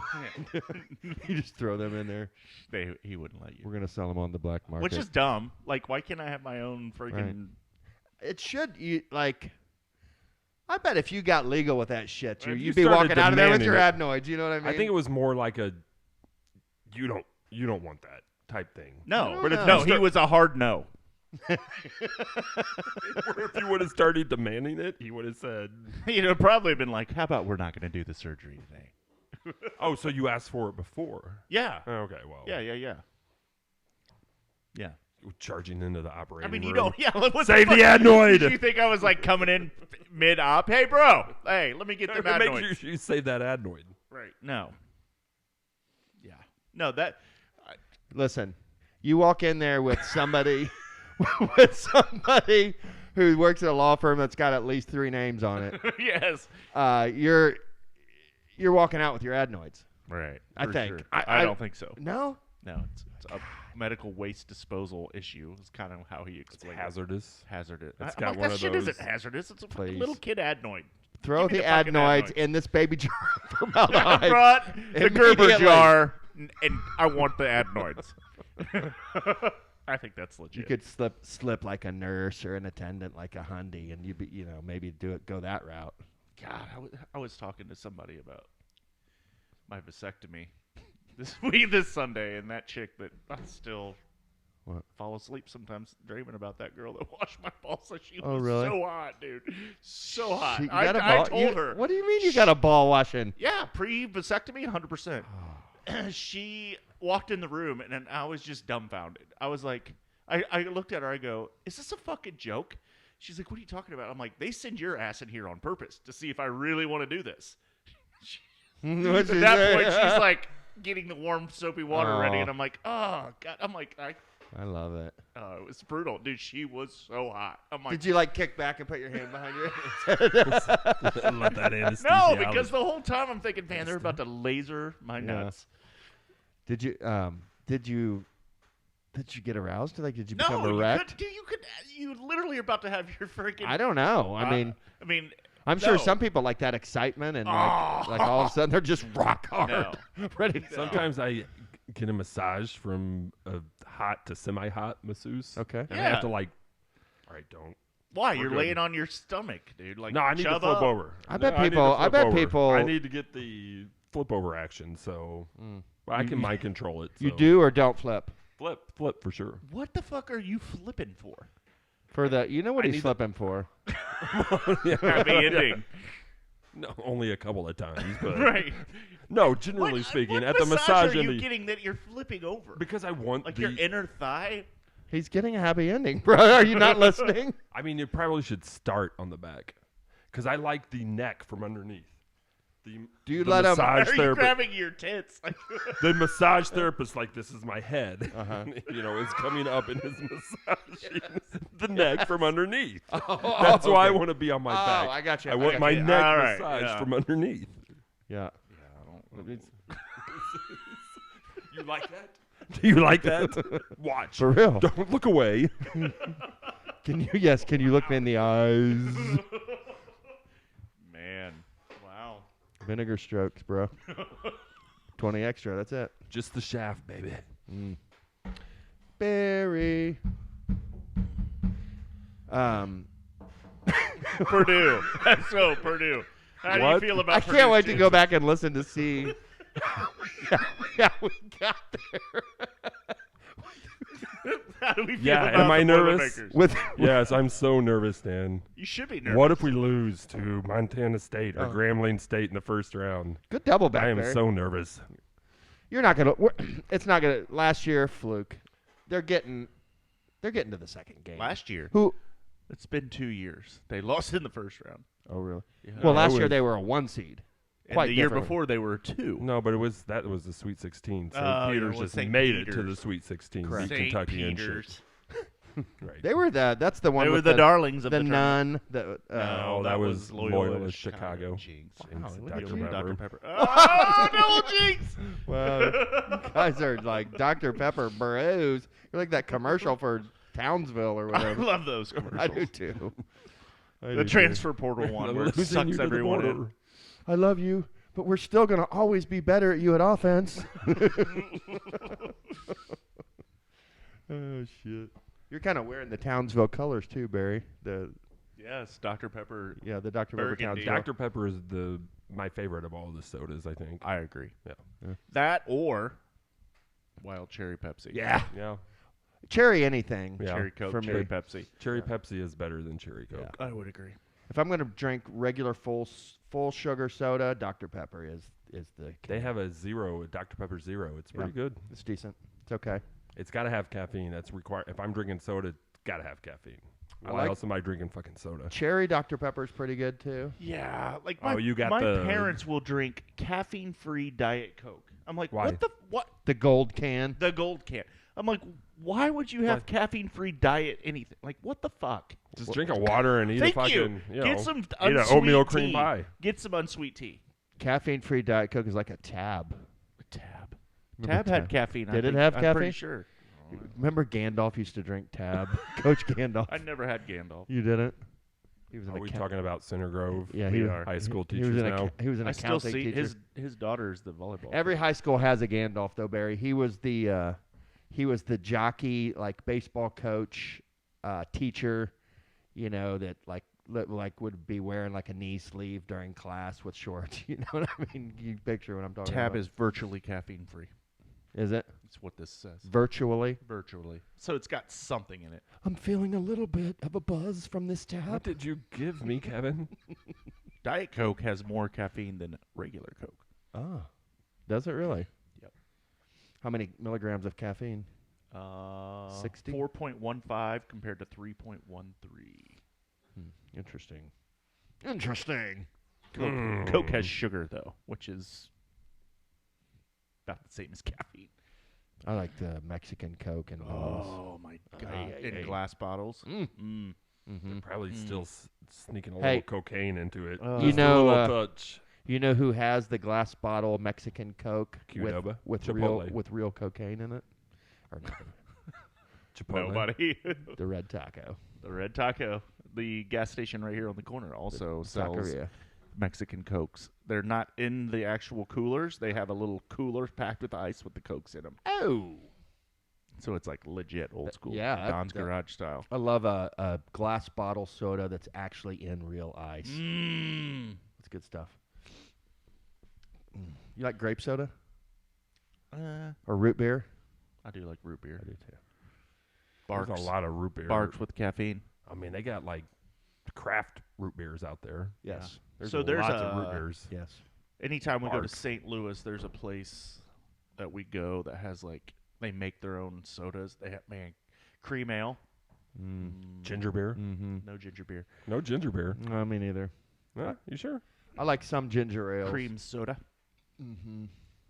You just throw them in there. He wouldn't let you. We're going to sell them on the black market. Which is dumb. Like, why can't I have my own freaking? Right. It should I bet if you got legal with that shit, If you you'd be started walking out of there with demanding your it- adenoids. You know what I mean? I think it was more like a you don't want that type thing. No, But if no, you he was a hard no. If you would have started demanding it, he would have said, He'd have probably been like, "How about we're not going to do the surgery today?" "Oh, so you asked for it before?" Yeah. Okay, well, Yeah. charging into the I operating mean, you room. don't. Yeah. What Save fuck? the adenoid. Did you think I was like coming in mid-op? Hey, bro. Hey, let me get them Make adenoids. sure you save that adenoid. Right. No. Yeah. No, that. Listen, you walk in there with somebody, who works at a law firm that's got at least 3 names on it. Yes. You're walking out with your adenoids. Right. I for think. sure. I I don't think so. No, No, it's a medical waste disposal issue. Is kind of how he explained it. Hazardous. Hazardous. It's I'm got like, one that of shit those- isn't hazardous. It's a fucking Please. little kid adenoid. Throw Give me the the fucking adenoids adenoids. in this baby jar of I formaldehyde. brought the Gerber Immediately. jar, and I want the adenoids. I think that's legit. You could slip like a nurse or an attendant, like a hundy, and maybe go that route. God, I was talking to somebody about my vasectomy this Sunday, and that chick that I still fall asleep sometimes dreaming about that girl that washed my balls. So she was really? so hot, dude. So hot. You I got a ball- told her. What do you mean you got a ball washing? Yeah, pre-vasectomy, 100%. She walked in the room, and then I was just dumbfounded. I was like, I looked at her. I go, is this a fucking joke? She's like, what are you talking about? I'm like, they send your ass in here on purpose to see if I really want to do this. At that point, she's like getting the warm, soapy water ready, and I'm like, oh, God. I'm like, I love it. it was brutal. Dude, she was so hot. I'm like, Did you kick back and put your hand behind your Let that anesthesia no, out. because the whole time I'm thinking, man, they're about to laser my nuts. Did you get aroused? Did you No, become erect? you literally are about to have your freaking. I don't know. I mean, I'm sure no. some people like that excitement, and like all of a sudden they're just rock hard, ready to. Sometimes I get a massage from a hot to semi-hot masseuse. Okay. And I have to all right, don't. Why? We're You're good. laying on your stomach, dude. Like, No, I need to chub flip up. over. I bet need to people- I flip bet over. people- I need to get the flip over action, so I can mind control it. You so. do or don't flip Flip for sure. What the fuck are you flipping for? for the. You know what I he's need flipping for? Happy ending. No, only a couple of times, but Right. no. Generally speaking, what at the massage massage are and you the getting that you're flipping over? because I want Like the. your inner thigh? He's getting a happy ending, bro. Are you not listening? I mean, you probably should start on the back, because I like the neck from underneath. Do you the let him? massage Are you therapist, grabbing your tits? the massage therapist, like, this is my head. Uh-huh. Is coming up in his massaging the neck from underneath. Oh, That's why I okay. want to be on my Oh, back. I got you. I I want got my you. neck All right, massaged yeah. from underneath. Yeah. You like that? Do you like that? Watch. For real. Don't look away. Can you look me in the eyes? Man. Wow. Vinegar strokes, bro. 20 extra. That's it. Just the shaft, baby. Barry. Purdue. That's so Purdue. How do you What? feel about I Purdue's can't wait to go chances? back and listen to see how we got there. How do we feel Yeah, about am I the nervous? Boilermakers? With Yes, I'm so nervous, Dan. You should be nervous. What if we lose to Montana State or Oh. Grambling State in the first round? good double back I am Barry. so nervous. You're not gonna. It's not gonna. Last year, fluke. They're getting to the second game. Last year? Who? It's been 2 years. They lost in the first round. Oh, really? Yeah. Well, No, last it year was- they were a 1 seed. And quite the year different. before they were 2. No, but that was the Sweet 16. St. Oh, yeah, Peter's well, just St. made it to Peter's. the Sweet 16. Correct. Beat St. Kentucky and shit. Peters. Right. They were that's the one. They were with the darlings of the the tournament. nun. That No, that was Loyola Chicago. Jinx. Jinx. Wow, Dr. look at you, Pepper. Dr. Pepper. Oh, no, Jinx! Well, you guys are like Dr. Pepper bros. You're like that commercial for Townsville or I whatever. love those commercials. I do too. The transfer portal one where it Losing sucks you to the everyone in. border. I love you, but we're still gonna always be better at you at offense. Oh shit! You're kind of wearing the Townsville colors too, Barry. Yes, Dr. Pepper. The Dr. Pepper Burgundy. Townsville. Dr. Pepper is my favorite of all the sodas, I think. I agree. Yeah. That or Wild Cherry Pepsi. Yeah, Yeah. cherry anything. Yeah. Cherry Coke, for Cherry me. Pepsi. Cherry Pepsi is better than Cherry Coke. Yeah. I would agree. If I'm gonna drink regular full sugar soda, Dr. Pepper is the. They have a Dr. Pepper Zero. It's pretty good. It's decent. It's okay. It's got to have caffeine. That's required. If I'm drinking soda, it's got to have caffeine. I Why like- else am I drinking fucking soda? Cherry Dr. Pepper is pretty good too. Yeah, like Oh, you got my the- parents will drink caffeine-free Diet Coke. I'm like, Why? what? The gold can. The gold can. I'm like, why would you have caffeine-free diet anything? Like, what the fuck? Just drink a water and eat Thank a fucking, you. know, Get some eat an unsweet oatmeal tea. cream pie. Get some unsweet tea. Caffeine-free Diet Coke is like a tab. A tab. Tab had caffeine. Did it have I'm caffeine? pretty sure. Remember Gandalf used to drink Tab? Coach Gandalf. I never had Gandalf. You didn't? He was Are we talking about Center Grove? Yeah, we he are. High school he teachers was now. he was an I still accounting see teacher. his daughter's the volleyball. Every high school has a Gandalf, though, Barry. He was the jockey, like baseball coach, teacher, that like would be wearing like a knee sleeve during class with shorts. You know what I mean? You picture what I'm talking Tab about. is virtually caffeine free. Is it? That's what this says. Virtually? Virtually. So it's got something in it. I'm feeling a little bit of a buzz from this Tab. What did you give me, Kevin? Diet Coke has more caffeine than regular Coke. Ah. Does it really? Yep. How many milligrams of caffeine? 60? 4.15 compared to 3.13. Interesting. Interesting. Coke has sugar, though, which is about the same as caffeine. I like the Mexican Coke and Oh, my God. In glass bottles. Mm-hmm. They're probably still sneaking a Hey. little cocaine into it. You Just know, a little touch. You know who has the glass bottle Mexican Coke Qdoba? with Chipotle. real cocaine in it? Or not? Chipotle. Nobody. The Red Taco. The Red Taco. The gas station right here on the corner also sells Taqueria. Mexican Cokes. They're not in the actual coolers. They have a little cooler packed with ice with the Cokes in them. Oh. So it's like legit old school. yeah, Don's Garage style. I love a glass bottle soda that's actually in real ice. That's good stuff. You like grape soda? Or root beer? I do like root beer. I do too. Barks. There's a lot of root beer. Barks with caffeine. I mean, they got like craft root beers out there. Yes. So there's lots of root beers. Yes. Anytime we go to Barks. St. Louis, there's a place that we go that has like they make their own sodas. They have cream ale. Ginger beer? Mm-hmm. No ginger beer. No ginger beer. No, me neither. Huh? You sure? I like some ginger ales. Cream soda. Mm-hmm.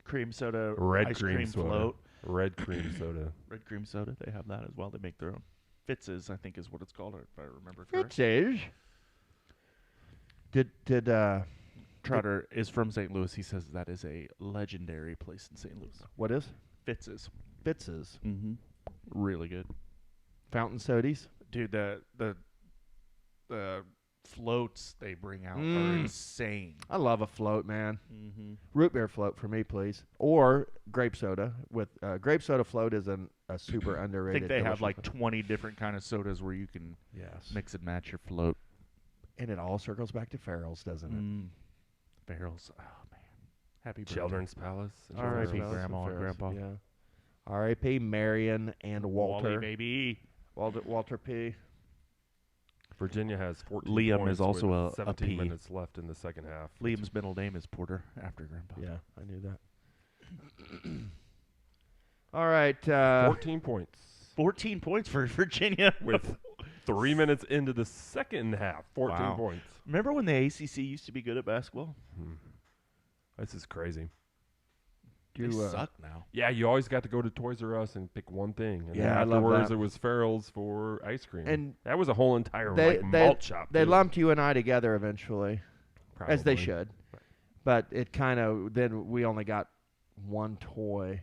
Cream soda. Red ice cream cream soda. float. Red cream soda. Red cream soda. They have that as well. They make their own. Fitz's, I think, is what it's called, if I remember correctly. Fitz's. Did Trotter is from St. Louis. He says that is a legendary place in St. Louis. what is? Fitz's. Fitz's. Mm-hmm. Really good. Fountain sodies. Dude, the floats they bring out are insane. I love a float, man. Mm-hmm. Root beer float for me, please. Or grape soda. With grape soda float is a super I underrated. think they have delicious like one. 20 different kind of sodas where you can Yes. mix and match your float. And it all circles back to Farrell's, doesn't it? Barrels. Oh, man. Happy birthday. Children's Palace. R.I.P. Farrell's Grandma and Farrell's, Grandpa. Yeah. R.I.P. Marion and Walter. Wally, baby. Walter P. Virginia has 14 Liam points is also with a 17 P. minutes left in the second half. Liam's middle name is Porter after Grandpa. Yeah, I knew that. All right. 14 points 14 points for Virginia. with 3 minutes into the second half. 14 Wow. points. Remember when the ACC used to be good at basketball? This is crazy. They suck now. Yeah, you always got to go to Toys R Us and pick one thing. And Yeah, then I love afterwards that. it was Farrell's for ice cream. And that was a whole entire they malt shop. they too. lumped you and I together eventually, as they Probably. should. Right. But it kind of then we only got one toy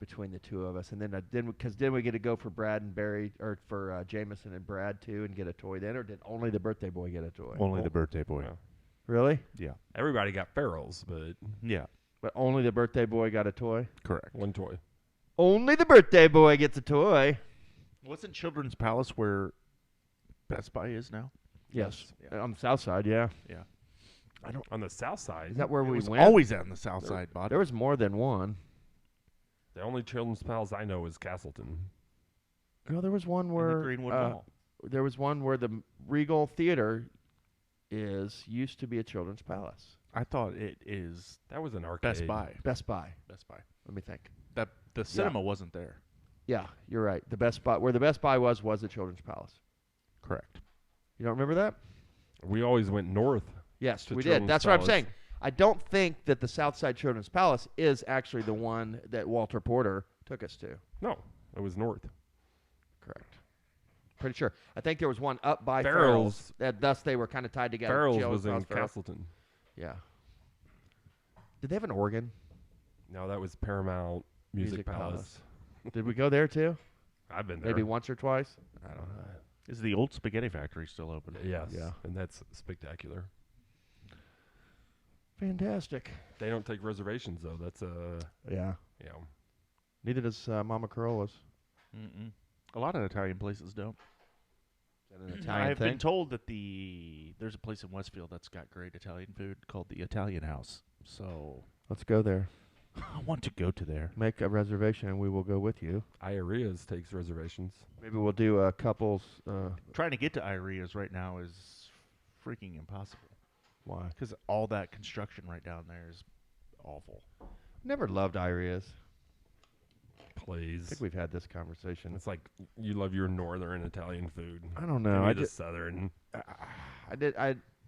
between the two of us, and then we get to go for Brad and Barry, or for Jameson and Brad too, and get a toy then, or did only the birthday boy get a toy? Only the birthday boy. Yeah. Really? Yeah. Everybody got Farrell's, but Yeah. But only the birthday boy got a toy. Correct. one toy. Only the birthday boy gets a toy. Wasn't Children's Palace where Best Buy is now? Yes. Yeah. On the south side, yeah. Yeah. On the south side, Is that where It we was went? always on the south side, bud. There was more than one. the only Children's Palace I know is Castleton. No, there was one in where the Greenwood Mall. there was one where the Regal Theater used to be a Children's Palace. I thought it is That was an arcade. Best Buy. Best Buy. Best Buy. Let me think. That the cinema wasn't there. Yeah, you're right. The Best Buy, where the Best Buy was the Children's Palace. Correct. You don't remember that? We always went north. Yes, To we did. Children's That's what I'm Palace. saying. I don't think that the Southside Children's Palace is actually the one that Walter Porter took us to. No, it was north. Correct. Pretty sure. I think there was one up by Farrell's. Farrell's. Thus, they were kind of tied together. Farrell's Jill was in across Farrell. Castleton. Yeah. Did they have an organ? No, that was Paramount Music Palace. Did we go there too? I've been there. Maybe once or twice. I don't know. Is the old spaghetti factory still open? Yes. Yeah. And that's spectacular. Fantastic. They don't take reservations though. That's Yeah. Neither does Mama Carola's. Mm-mm. A lot of Italian places don't. Is that an Italian I've thing? been told that there's a place in Westfield that's got great Italian food called the Italian House. So Let's go there. I want to go to there. Make a reservation, and we will go with you. Iaria's takes reservations. Maybe we'll do a couples. Trying to get to Iria's right now is freaking impossible Why? because all that construction right down there is awful. Never loved Irias. I Please. think we've had this conversation. It's like you love your northern Italian food. I don't know. I just southern.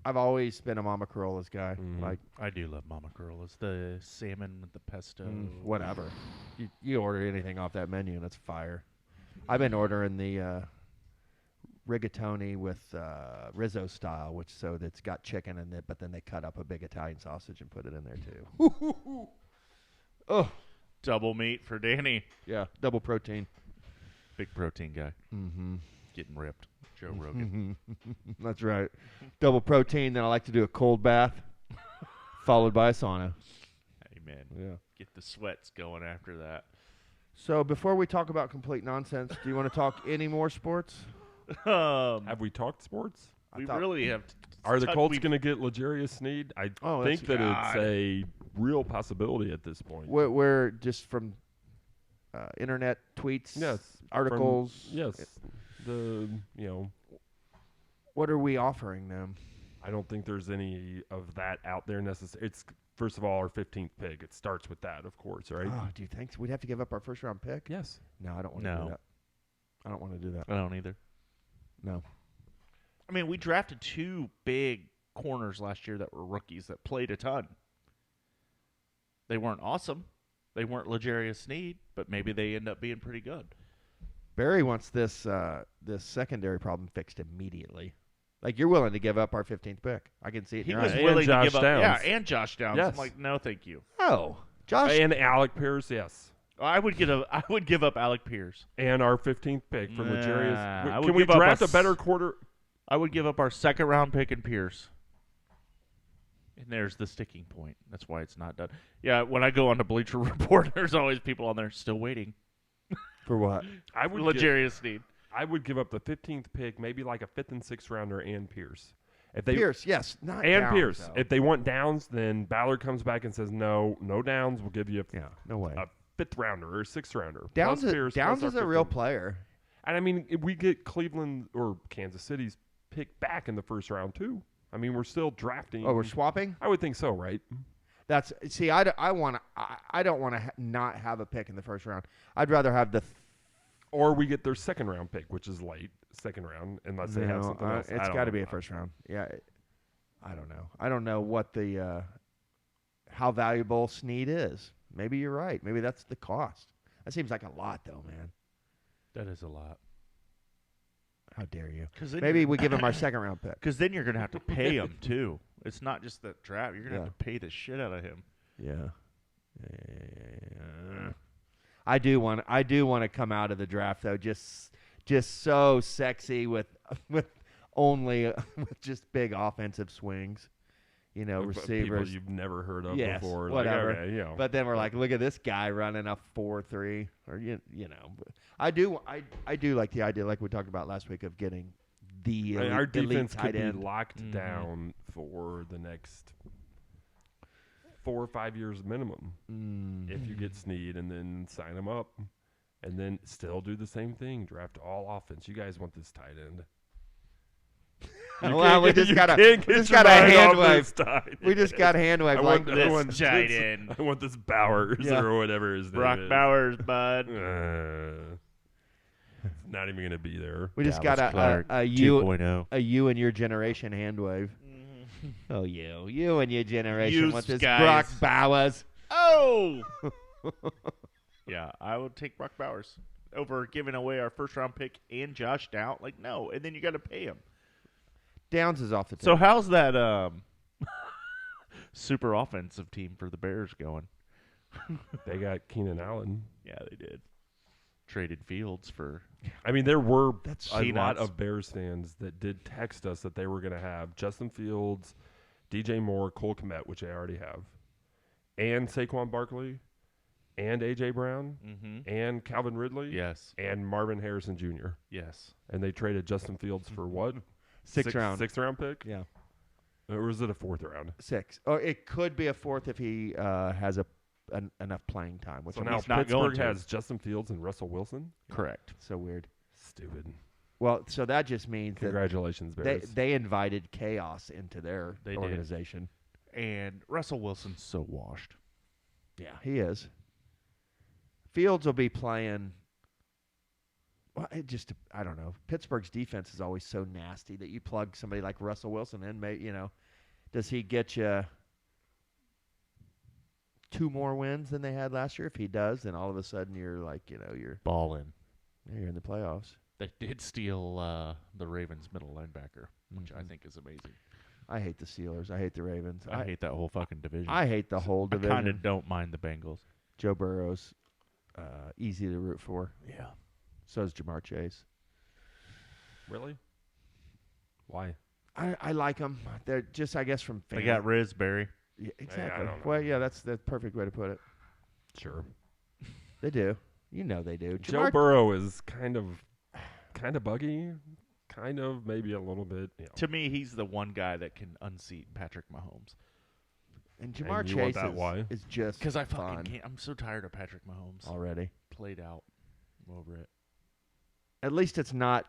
I've always been a Mama Carola's guy. Mhm. Like I do love Mama Carola's. The salmon with the pesto. whatever. You order anything off that menu and it's fire. I've been ordering the rigatoni with Rizzo style, which it's got chicken in it, but then they cut up a big Italian sausage and put it in there too. Oh, Double meat for Danny. yeah, double protein. Big protein guy. Mm-hmm. Getting ripped. Joe Rogan. That's right. Double protein. Then I like to do a cold bath, followed by a sauna. Amen. Yeah. Get the sweats going after that. So before we talk about complete nonsense, do you want to talk any more sports? Have we talked sports? We thought- really have. Are the Colts going to get L'Jarius Sneed? I think that God. it's a real possibility at this point. We're just from internet tweets, Yes. articles. Yes. What are we offering them? I don't think there's any of that out there necessarily. It's, first of all, our 15th pick. It starts with that, of course, right? Oh, do you think we'd have to give up our first round pick? Yes. No, I don't want to do that. I don't want to do that. I don't either. No. I mean, we drafted two big corners last year that were rookies that played a ton. They weren't awesome. They weren't L'Jarius Sneed, but maybe they end up being pretty good. Barry wants this secondary problem fixed immediately. Like, you're willing to give up our 15th pick. I can see it in He your was eyes. And willing Josh to give up. Downs. Yeah, and Josh Downs. Yes. I'm like, no, thank you. Oh, Josh. And Alec Pierce, yes. I would give up Alec Pierce. And our 15th pick from Nah, L'Jarius. I would Can we give up draft a a better quarter? I would give up our second round pick in Pierce. And there's the sticking point. That's why it's not done. Yeah, when I go on to Bleacher Report, there's always people on there still waiting. For what? I would L'Jarius Sneed. I would give up the 15th pick, maybe like a 5th and 6th rounder, and Pierce. If Pierce, yes. Not and Downs, Pierce. though. If they want Downs, then Ballard comes back and says, no Downs. We'll give you no way. a 5th rounder or a 6th rounder. Downs plus Pierce, Downs plus is our a real 15th. player. And I mean, if we get Cleveland or Kansas City's pick back in the first round too. I mean, we're still drafting. Oh, we're swapping? I would think so, right? That's see, I don't want to not have a pick in the first round. I'd rather have the Or we get their second round pick, which is late, second round, unless they have something else. It's got to be a first round. Yeah, I don't know. I don't know what the how valuable Sneed is. Maybe you're right. Maybe that's the cost. That seems like a lot, though, man. That is a lot. How dare you? Maybe we give him our second round pick. Because then you're going to have to pay him, too. It's not just the draft. You're going to Yeah. have to pay the shit out of him. Yeah. I do want to come out of the draft though, just so sexy with only with just big offensive swings, People receivers. you've never heard of Yes, before. whatever. Like, okay, But then we're like, look at this guy running a 4.3, or you know. I do like the idea, like we talked about last week, of getting the elite, our elite defense tight could be end. locked down for the next 4 or 5 years minimum if you get Sneed and then sign him up and then still do the same thing, draft all offense. You guys want this tight end. Well, we just got a hand wave. We just got hand wave. I Like, want tight end. I want this Bowers Yeah. or whatever his name Brock is. Bowers, bud. Not even going to be there. we just Dallas got Clark a you 2.0. a you and your generation hand wave. Oh, you and your generation Yous want this guys. Brock Bowers. Oh! Yeah, I would take Brock Bowers over giving away our first-round pick and Josh Down. Like, no, and then you got to pay him. Downs is off the So table. how's that super offensive team for the Bears going? They got Keenan Allen. Yeah, they did. Traded Fields for. I mean, there were That's a lot peanuts. of Bears fans that did text us that they were going to have Justin Fields, DJ Moore, Cole Kmet, which they already have, and Saquon Barkley, and A.J. Brown, and Calvin Ridley, Yes. and Marvin Harrison Jr. Yes. And they traded Justin Fields for what? Sixth round. 6th round pick? Yeah. Or was it a 4th round? 6. Or it could be a 4th if he has enough playing time. Which So I'm now he's not going Pittsburgh to. has Justin Fields and Russell Wilson? Correct. so weird. Stupid. Well, so that just means that Congratulations, Bears. they invited chaos into their They did. organization. And Russell Wilson's so washed. Yeah, he is. Fields will be playing. Well, I don't know. Pittsburgh's defense is always so nasty that you plug somebody like Russell Wilson in. Does he get you 2 more wins than they had last year? If he does, then all of a sudden you're like, you're Ballin'. in the playoffs. They did steal the Ravens' middle linebacker, which I think is amazing. I hate the Steelers. I hate the Ravens. I hate that whole fucking division. I hate the whole I division. kind of don't mind the Bengals. Joe Burrow's easy to root for. Yeah. So is Jamar Chase. Really? Why? I like them. They're just, I guess, from They got Risberry. Yeah, exactly. don't know. Well, yeah, that's the perfect way to put it. Sure. They do. They do. Joe Burrow is kind of buggy, kind of maybe a little bit. To me, he's the one guy that can unseat Patrick Mahomes. And Jamar And you want Chase that why? is just Because I fun fucking can't. I'm so tired of Patrick Mahomes. already. Played out. I'm over it. At least it's not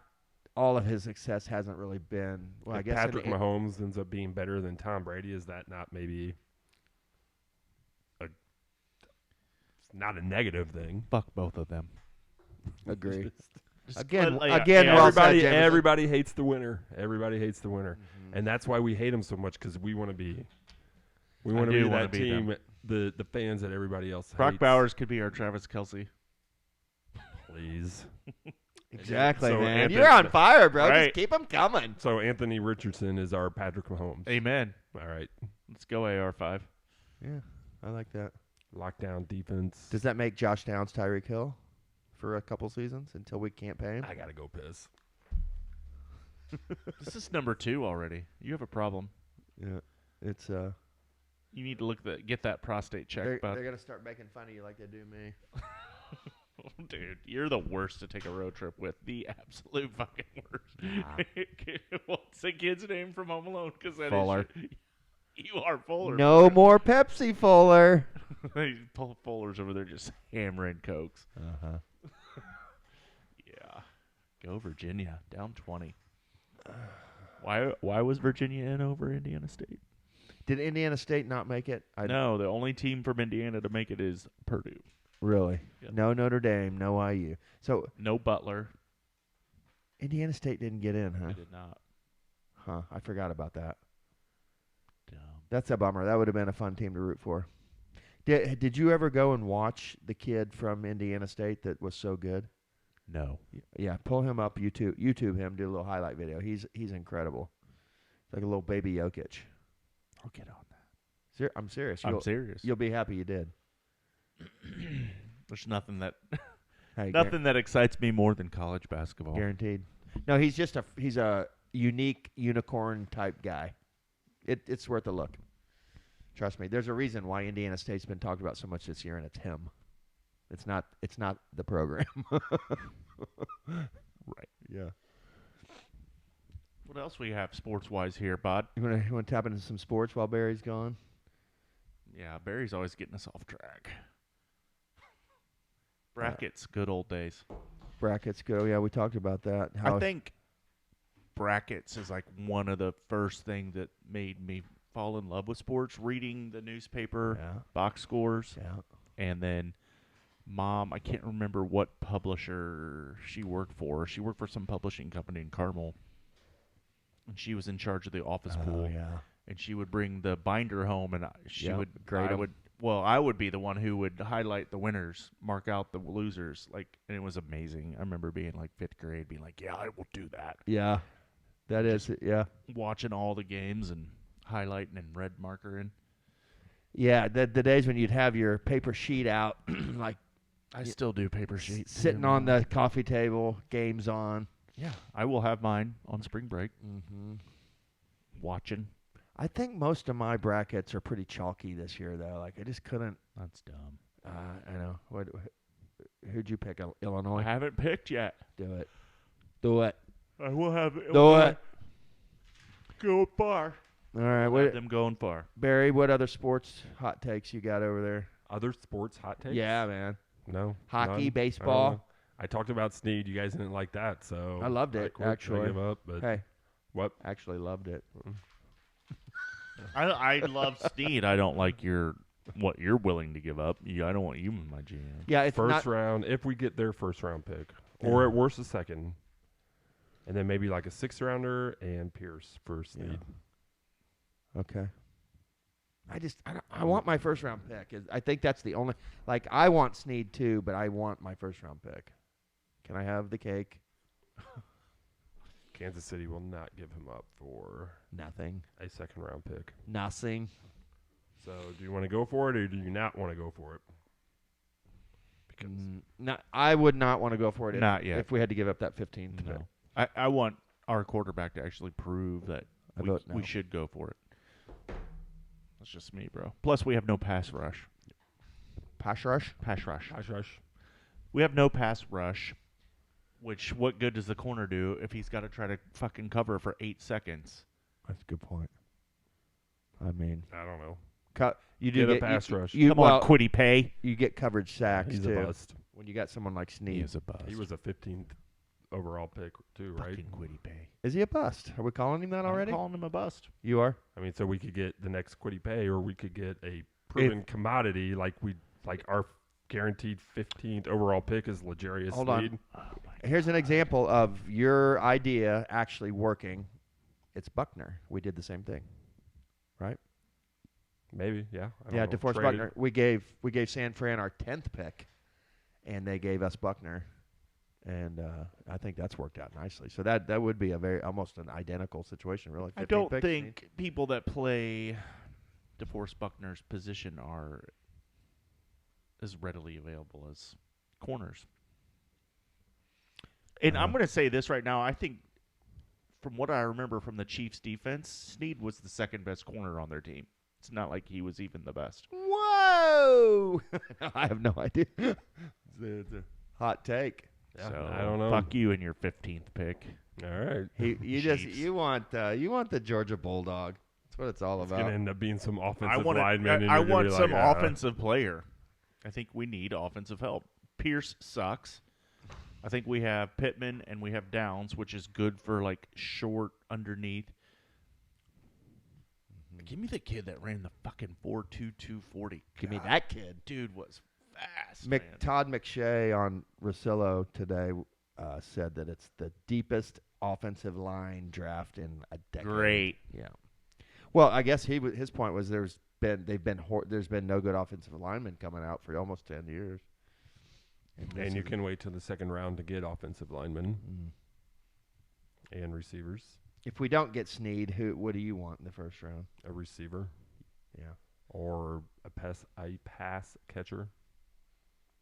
all of his success hasn't really been. Well, I If guess Patrick Mahomes ends up being better than Tom Brady, is that not maybe it's not a negative thing? Fuck both of them. agree. Just Again, yeah, again, yeah, well said, everybody, Jameson. everybody hates the winner. Everybody hates the winner, and that's why we hate him so much because we want to be, do that wanna be team, the fans that everybody else Brock hates. Bowers could be our Travis Kelce. Please. Exactly, So man. Anthony- You're on fire, bro. Right. Just keep them coming. So Anthony Richardson is our Patrick Mahomes. Amen. All right, Let's go AR5. Yeah, I like that. lockdown defense. Does that make Josh Downs Tyreek Hill for a couple seasons until we can't pay him? I gotta go piss. This is number 2 already. You have a problem. Yeah, it's You need to get that prostate they're checked, bud. gonna start making fun of you like they do me. Dude, you're the worst to take a road trip with. The absolute fucking worst. What's the kid's name from Home Alone? Because that Fuller. is you are Fuller. No more Pepsi, Fuller. Fuller's over there just hammering cokes. Uh-huh. Yeah. Go Virginia. Down 20. Why was Virginia in over Indiana State? Did Indiana State not make it? No, the only team from Indiana to make it is Purdue. Really? Yep. No Notre Dame, no IU. So No Butler. Indiana State didn't get in, huh? They did not. Huh, I forgot about that. Dumb. That's a bummer. That would have been a fun team to root for. Did you ever go and watch the kid from Indiana State that was so good? No. Yeah, pull him up, YouTube him, do a little highlight video. He's incredible. It's like a little baby Jokic. I'll get on that. I'm serious. I'm serious. You'll be happy you did. There's nothing that Hey, nothing that excites me more than college basketball. guaranteed. No, he's a unique unicorn type guy. It's worth a look. Trust me. There's a reason why Indiana State's been talked about so much this year, and it's him. It's not the program. Right. Yeah. What else we have sports-wise here, bud? You want to tap into some sports while Barry's gone? Yeah, Barry's always getting us off track. Brackets, good old days. Brackets go. Yeah, we talked about that. I think brackets is like one of the first things that made me fall in love with sports. Reading the newspaper, Yeah. box scores, Yeah. and then Mom, I can't remember what publisher she worked for. She worked for some publishing company in Carmel, and she was in charge of the office pool. Yeah. And she would bring the binder home, and I would be the one who would highlight the winners, mark out the losers. And it was amazing. I remember being like 5th grade, being like, "Yeah, I will do that." Yeah. That is. Yeah. Watching all the games and highlighting and red markering. Yeah, the days when you'd have your paper sheet out, like I still do paper sheets. sitting on the coffee table, games on. Yeah, I will have mine on spring break. Mm-hmm. Watching. I think most of my brackets are pretty chalky this year, though. Like, I just couldn't. That's dumb. I know. Who'd you pick? Illinois? I haven't picked yet. Do it. Do it. I will have Do Illinois it. go far. All right. Have What, them going far. Barry, what other sports hot takes you got over there? Other sports hot takes? Yeah, man. No. Hockey, none. baseball. I talked about Snead. You guys didn't like that, so I loved it, quit. actually. I give up, but Hey, what? actually loved it. I love Snead. I don't like what you're willing to give up. I don't want you in my GM. Yeah, it's First not. round, if we get their first round pick, or at worst a second, and then maybe like a 6th rounder and Pierce for Snead. Okay. I want my first round pick. I think that's the only. Like, I want Snead too, but I want my first round pick. Can I have the cake? Kansas City will not give him up for Nothing. a 2nd round pick. Nothing. So, do you want to go for it, or do you not want to go for it? Because I would not want to go for it. Not yet. If we had to give up that 15th pick. No. I want our quarterback to actually prove that I vote no. we should go for it. That's just me, bro. Plus, we have no pass rush. Pass rush? Pass rush. Hush, hush. We have no pass rush, which what good does the corner do if he's got to try to fucking cover for 8 seconds? That's a good point. I mean, I don't know. you do Get a get pass rush. Come on, Quiddy Pay. You get coverage sacks He's too. a bust. When you got someone like Snead. a bust. He was a 15th overall pick too, right? Fucking Quiddy Pay. Is he a bust? Are we calling him that already? I'm calling him a bust. You are? I mean, so we could get the next Quiddy Pay, or we could get a proven commodity like our guaranteed 15th overall pick is L'Jarius Hold on. Snead. Here's an example of your idea actually working. It's Buckner. We did the same thing, right? Maybe, yeah. I don't Yeah, know. DeForest Traded. Buckner. We gave San Fran our 10th pick, and they gave us Buckner, and I think that's worked out nicely. So that would be almost an identical situation, really. I 15 don't picks, think people that play DeForest Buckner's position are as readily available as corners. And I'm going to say this right now. I think from what I remember from the Chiefs' defense, Snead was the second best corner on their team. It's not like he was even the best. Whoa! I have no idea. It's a hot take. Yeah, So I don't know. Fuck you and your 15th pick. All right. You want the Georgia Bulldog. That's what it's all It's about. going to end up being some I offensive want lineman. and I you're gonna want be some like, offensive player. I think we need offensive help. Pierce sucks. I think we have Pittman and we have Downs, which is good for like short underneath. Give me the kid that ran the fucking 4.22 40. Give me that kid. Dude was fast. man. Todd McShay on Rosillo today said that it's the deepest offensive line draft in a decade. Great. Yeah. Well, I guess his point was there's been no good offensive linemen coming out for almost 10 years. And you can wait till the 2nd round to get offensive linemen and receivers. If we don't get Snead, what do you want in the first round? A receiver. Yeah. Or a pass catcher,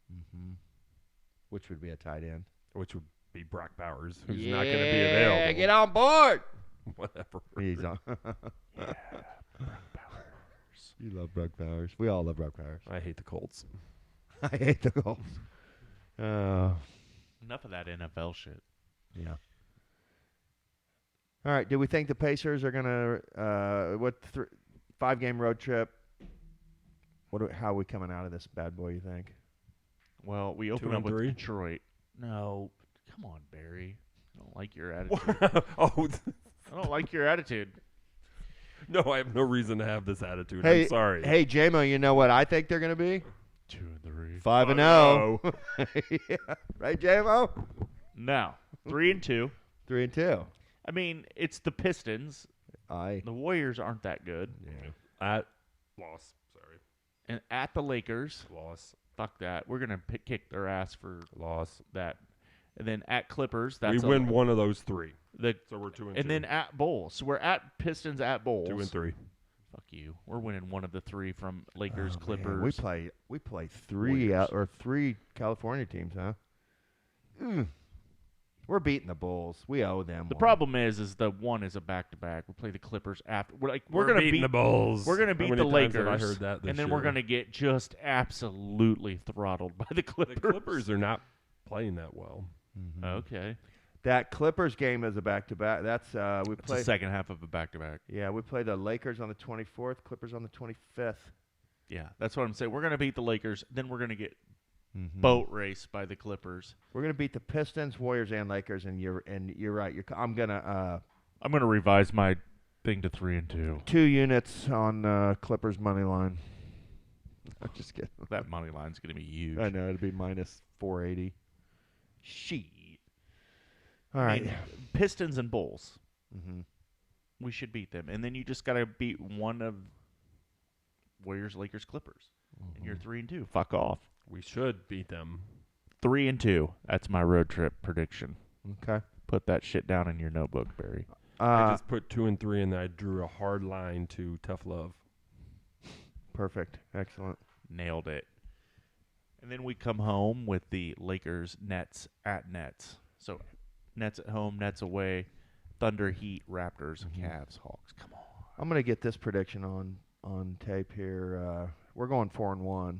Mm-hmm. Which would be a tight end. which would be Brock Bowers, who's not going to be available. Yeah, get on board. Whatever. He's on. Yeah. Brock Bowers. You love Brock Bowers. We all love Brock Bowers. I hate the Colts. I hate the Colts. Enough of that NFL shit. Yeah. All right. Do we think the Pacers are gonna 5-game road trip? How are we coming out of this bad boy? You think? Well, we open 2 up and with 3? Detroit. No, come on, Barry. I don't like your attitude. Oh, I don't like your attitude. no, I have no reason to have this attitude. Hey, I'm sorry. Hey, JMO, you know what I think they're gonna be? 2 and 3. 5-0. Yeah. Right, JMO? Now 3 and 2. 3-2. I mean, it's the Pistons. Aye. The Warriors aren't that good. At loss. Sorry. And at the Lakers, Loss. fuck that. We're gonna kick their ass for Loss. that. And then at Clippers, We that's win one of those 3. The So we're 2 and 2. and then at Bulls. So we're at Pistons at Bulls. 2 and 3. Fuck you. We're winning one of the three from Lakers, Clippers. Man, we play three California teams, huh? We're beating the Bulls. We owe them. The problem is the one is a back-to-back. We play the Clippers after. We're gonna beating beat the Bulls. We're gonna beat the Lakers. I heard that this and then year. we're gonna get just absolutely throttled by the Clippers. The Clippers are not playing that well. Mm-hmm. Okay. That Clippers game is a back-to-back. That's we It's play the second half of a back-to-back. Yeah, we play the Lakers on the 24th, Clippers on the 25th. Yeah, that's what I'm saying. We're gonna beat the Lakers, then we're gonna get boat raced by the Clippers. We're gonna beat the Pistons, Warriors, and Lakers, and you're right. I'm gonna revise my thing to 3-2. 2 units on Clippers money line. I'm just kidding. That money line's gonna be huge. I know it'd be minus 480. Shit. All right. Pistons and Bulls. Mm-hmm. We should beat them, and then you just gotta beat one of Warriors, Lakers, Clippers, and you're 3-2. Fuck off. We should beat them. 3-2. That's my road trip prediction. Okay. Put that shit down in your notebook, Barry. I just put 2 and 3, and then I drew a hard line to tough love. Perfect. Excellent. Nailed it. And then we come home with the Lakers, Nets at Nets. So Nets at home, Nets away, Thunder, Heat, Raptors, Cavs, Hawks. Come on. I'm gonna get this prediction on tape here. We're going 4-1,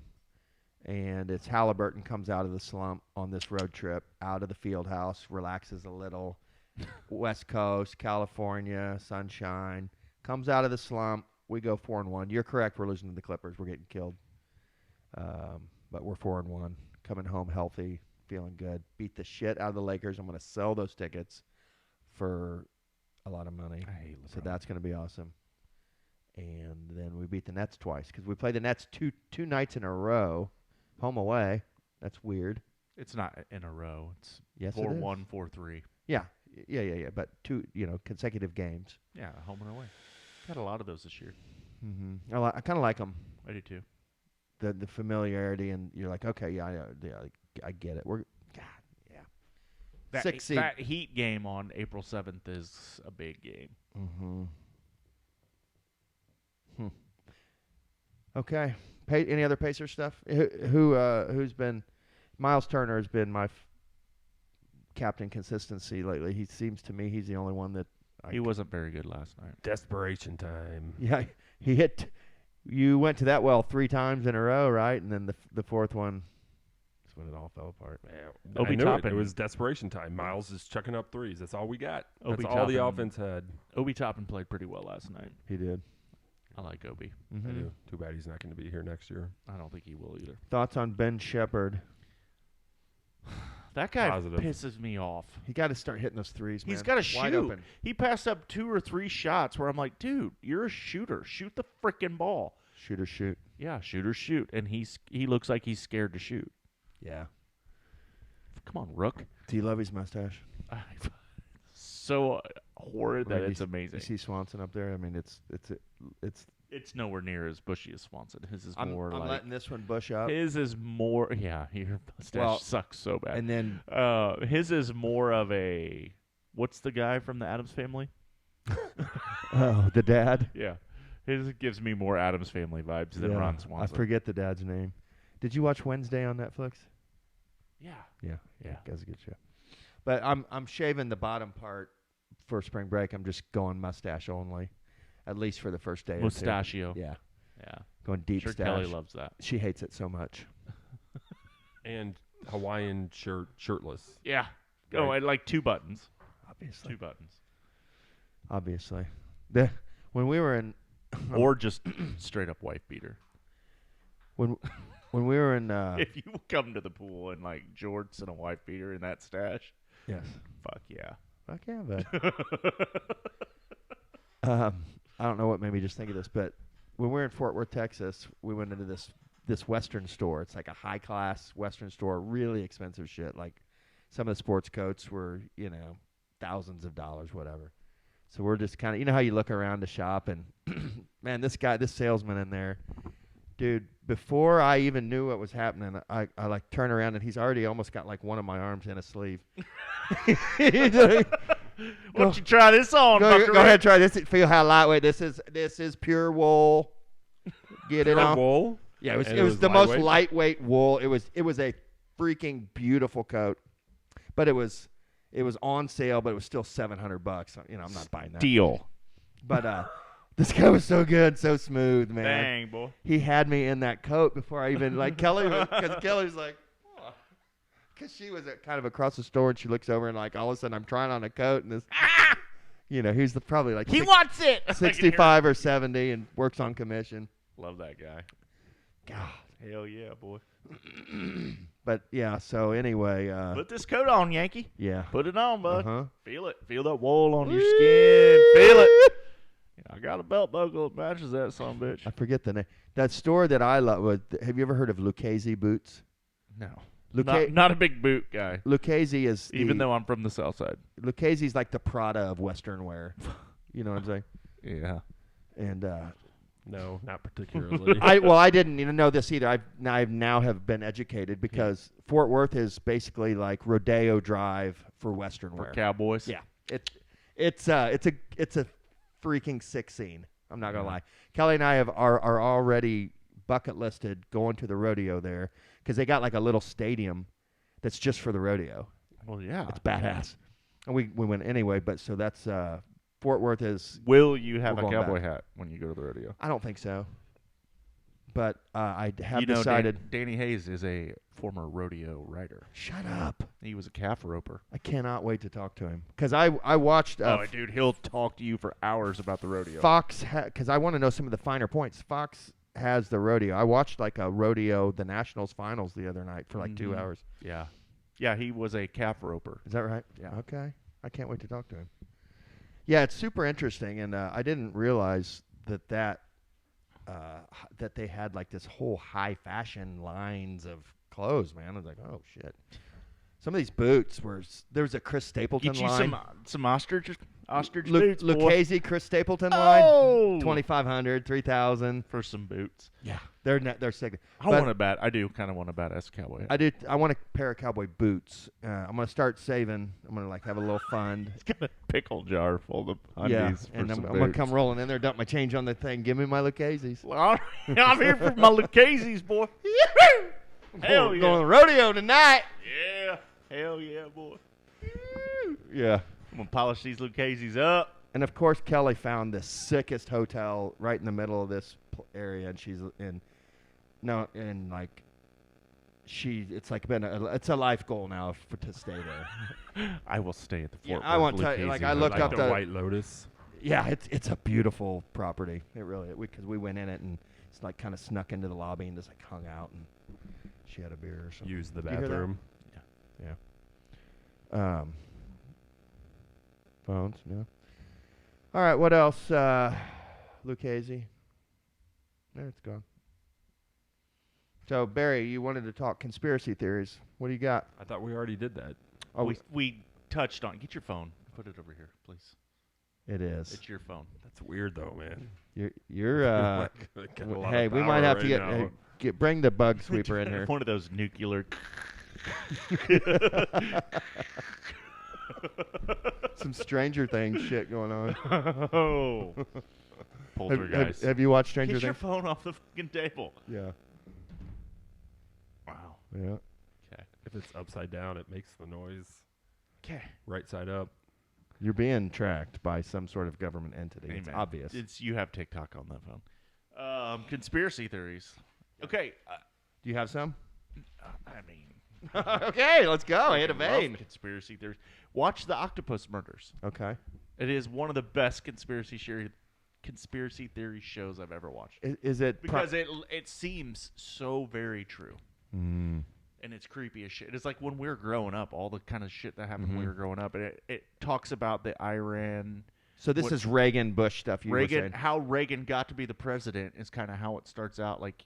and it's Haliburton comes out of the slump on this road trip, out of the field house, relaxes a little, West Coast, California, sunshine, comes out of the slump. We go 4-1. You're correct. We're losing to the Clippers. We're getting killed, but we're 4-1, coming home healthy, feeling good. Beat the shit out of the Lakers. I'm gonna sell those tickets for a lot of money. So that's gonna be awesome. And then we beat the Nets twice because we play the Nets two nights in a row, home away. That's weird. It's not in a row. It's Yes, 4-1, 4-3. Yeah. But 2, consecutive games. Yeah, home and away. Got a lot of those this year. Mm-hmm. I kind of like them. I do too. The familiarity, and you're like, okay, I get it. We're That, 6 seed. that Heat game on April 7th is a big game. Mm-hmm. Okay. Any other Pacer stuff? Who's been? Miles Turner has been my captain consistency lately. He seems to me he's the only one that. He wasn't very good last night. Desperation time. Yeah, he hit. You went to that well 3 times in a row, right? And then the fourth one. That's when it all fell apart. Man, Obi I knew Toppin. it was desperation time. Miles is chucking up threes. That's all we got. Obi That's all the Toppin. offense had. Obi Toppin played pretty well last night. He did. I like Obi. Mm-hmm. I do. Too bad he's not going to be here next year. I don't think he will either. Thoughts on Ben Shepherd? That guy Positive. pisses me off. He got to start hitting those threes, man. He's got to Wide shoot. open. He passed up 2 or 3 shots where I'm like, dude, you're a shooter. Shoot the freaking ball. Shoot or shoot. Yeah, shoot or shoot. And he looks like he's scared to shoot. Yeah. Come on, Rook. Do you love his mustache? So horrid that Right, it's amazing. You see Swanson up there? I mean, it's It's nowhere near as bushy as Swanson. His is I'm more like letting this one bush up. his is more. Yeah, your mustache sucks so bad. And then his is more of a. What's the guy from the Addams Family? the dad. Yeah, his gives me more Addams Family vibes than Ron Swanson. I forget the dad's name. Did you watch Wednesday on Netflix? Yeah. Yeah. That's a good show. But I'm shaving the bottom part for spring break. I'm just going mustache only, at least for the first day. Mustachio. Yeah. Yeah. Going deep Sure, stash. Kelly loves that. She hates it so much. And Hawaiian shirtless. Yeah. Go Right. at like 2 buttons. Obviously. 2 buttons. Obviously. When we were in Or just straight up wife beater. when we were in If you come to the pool in like jorts and a wife beater in that stash, yes. fuck yeah. Fuck yeah, bud. I don't know what made me just think of this, but when we were in Fort Worth, Texas, we went into this Western store. It's like a high class Western store, really expensive shit. Like some of the sports coats were, thousands of dollars, whatever. So we're just kind of, how you look around to shop, and man, this salesman in there, dude, before I even knew what was happening, I like turn around and he's already almost got like one of my arms in a sleeve. He's like, Why don't you try this on, Go Buckaroo? ahead, try this. Feel how lightweight this is. This is pure wool. Get it on. Wool. Yeah, And it was the most lightweight? lightweight wool. It was a freaking beautiful coat, but it was on sale, but it was still $700. You know, I'm not buying that. Deal. But this guy was so good, so smooth, man. Dang, boy. He had me in that coat before I even like Kelly, because Kelly's like, because she was kind of across the store, and she looks over and like all of a sudden I'm trying on a coat, and this, you know, he's probably like He wants it. 65 or 70 and works on commission. Love that guy. God. Hell yeah, boy. But yeah, so anyway, Put this coat on, Yankee. yeah. Put it on, bud. Uh-huh. Feel it. Feel that wool on your skin. Feel it. Yeah, I got a belt buckle that matches that son of a bitch. I forget the name. That store that I love was. Have you ever heard of Lucchese boots? No. Lucchese Not a big boot guy. is Even though I'm from the south side. Lucchese's like the Prada of Western wear. You know what I'm saying? Yeah. And No, not particularly. I didn't even know this either. I now have been educated because Fort Worth is basically like Rodeo Drive for Western For wear. cowboys. Yeah, it's a freaking sick scene. I'm not gonna lie. Kelly and I are already bucket listed going to the rodeo there because they got like a little stadium that's just for the rodeo. Well, yeah. It's badass. And we went anyway, but so that's Fort Worth is. Will you have We're a going cowboy back. hat when you go to the rodeo? I don't think so. But I have You know, decided. Danny Hayes is a former rodeo rider. Shut up. He was a calf roper. I cannot wait to talk to him because I watched Oh, dude, he'll talk to you for hours about the rodeo. Fox because I want to know some of the finer points. Fox has the rodeo. I watched like a rodeo, the Nationals finals the other night for like 2 hours. Yeah. Yeah, he was a calf roper. Is that right? Yeah. Okay. I can't wait to talk to him. Yeah, it's super interesting, and I didn't realize that they had like this whole high fashion lines of clothes. Man, I was like, oh shit. Some of these boots were. There was a Chris Stapleton Get you line. some ostrich boots, boy. Lucchese Chris Stapleton Oh! line. 2,500, 3,000. For some boots. Yeah, they're sick. I do kind of want a badass cowboy hat. I want a pair of cowboy boots. I'm gonna start saving. I'm gonna like have a little fund. He's got a pickle jar full of Yeah, undies for and some I'm gonna boots. come rolling in there, dump my change on the thing. Give me my Lucchese's. Well, I'm here for my Lucchese's, boy. Hell yeah. Going to the rodeo tonight. Yeah. Hell yeah, boy. Yeah. I'm going to polish these Lucchese's up. And of course, Kelly found the sickest hotel right in the middle of this area, and she's in. No, and like. It's like it's a life goal now to stay there. I will stay at the Fort I Worth won't tell you, Lucchese like, I looked Hotel. up the the- White Lotus. Yeah, it's a beautiful property. It really because we went in it and it's like kind of snuck into the lobby and just like hung out and she had a beer or something. Use the Did you hear that? bathroom. Yeah. Phones, no. All right, what else? Lucchese. There it's gone. So Barry, you wanted to talk conspiracy theories. What do you got? I thought we already did that. Oh, We touched on. Get your phone. Put it over here, please. it is. It's your phone. That's weird though, man. You're Got a lot hey, of we power might have to right get now. bring the bug sweeper in here. One of those nuclear. Some Stranger Things shit going on. Oh. Poltergeist. Have you watched Stranger Get your Things? phone off the fucking table. Yeah. Wow. Yeah. Okay. If it's upside down, it makes the noise. Okay. Right side up. You're being tracked by some sort of government entity. It's obvious. You have TikTok on that phone. Conspiracy theories. Okay. Do you have some? I mean, Okay, let's go. Hit a freaking love vein. conspiracy theories. Watch the Octopus Murders. Okay. It is one of the best conspiracy theory shows I've ever watched. Is it Because it seems so very true. Mm. And it's creepy as shit. It's like when we were growing up, all the kind of shit that happened when we were growing up. And it talks about the Iran. So this is Reagan Bush stuff you were saying. How Reagan got to be the president is kind of how it starts out. Like,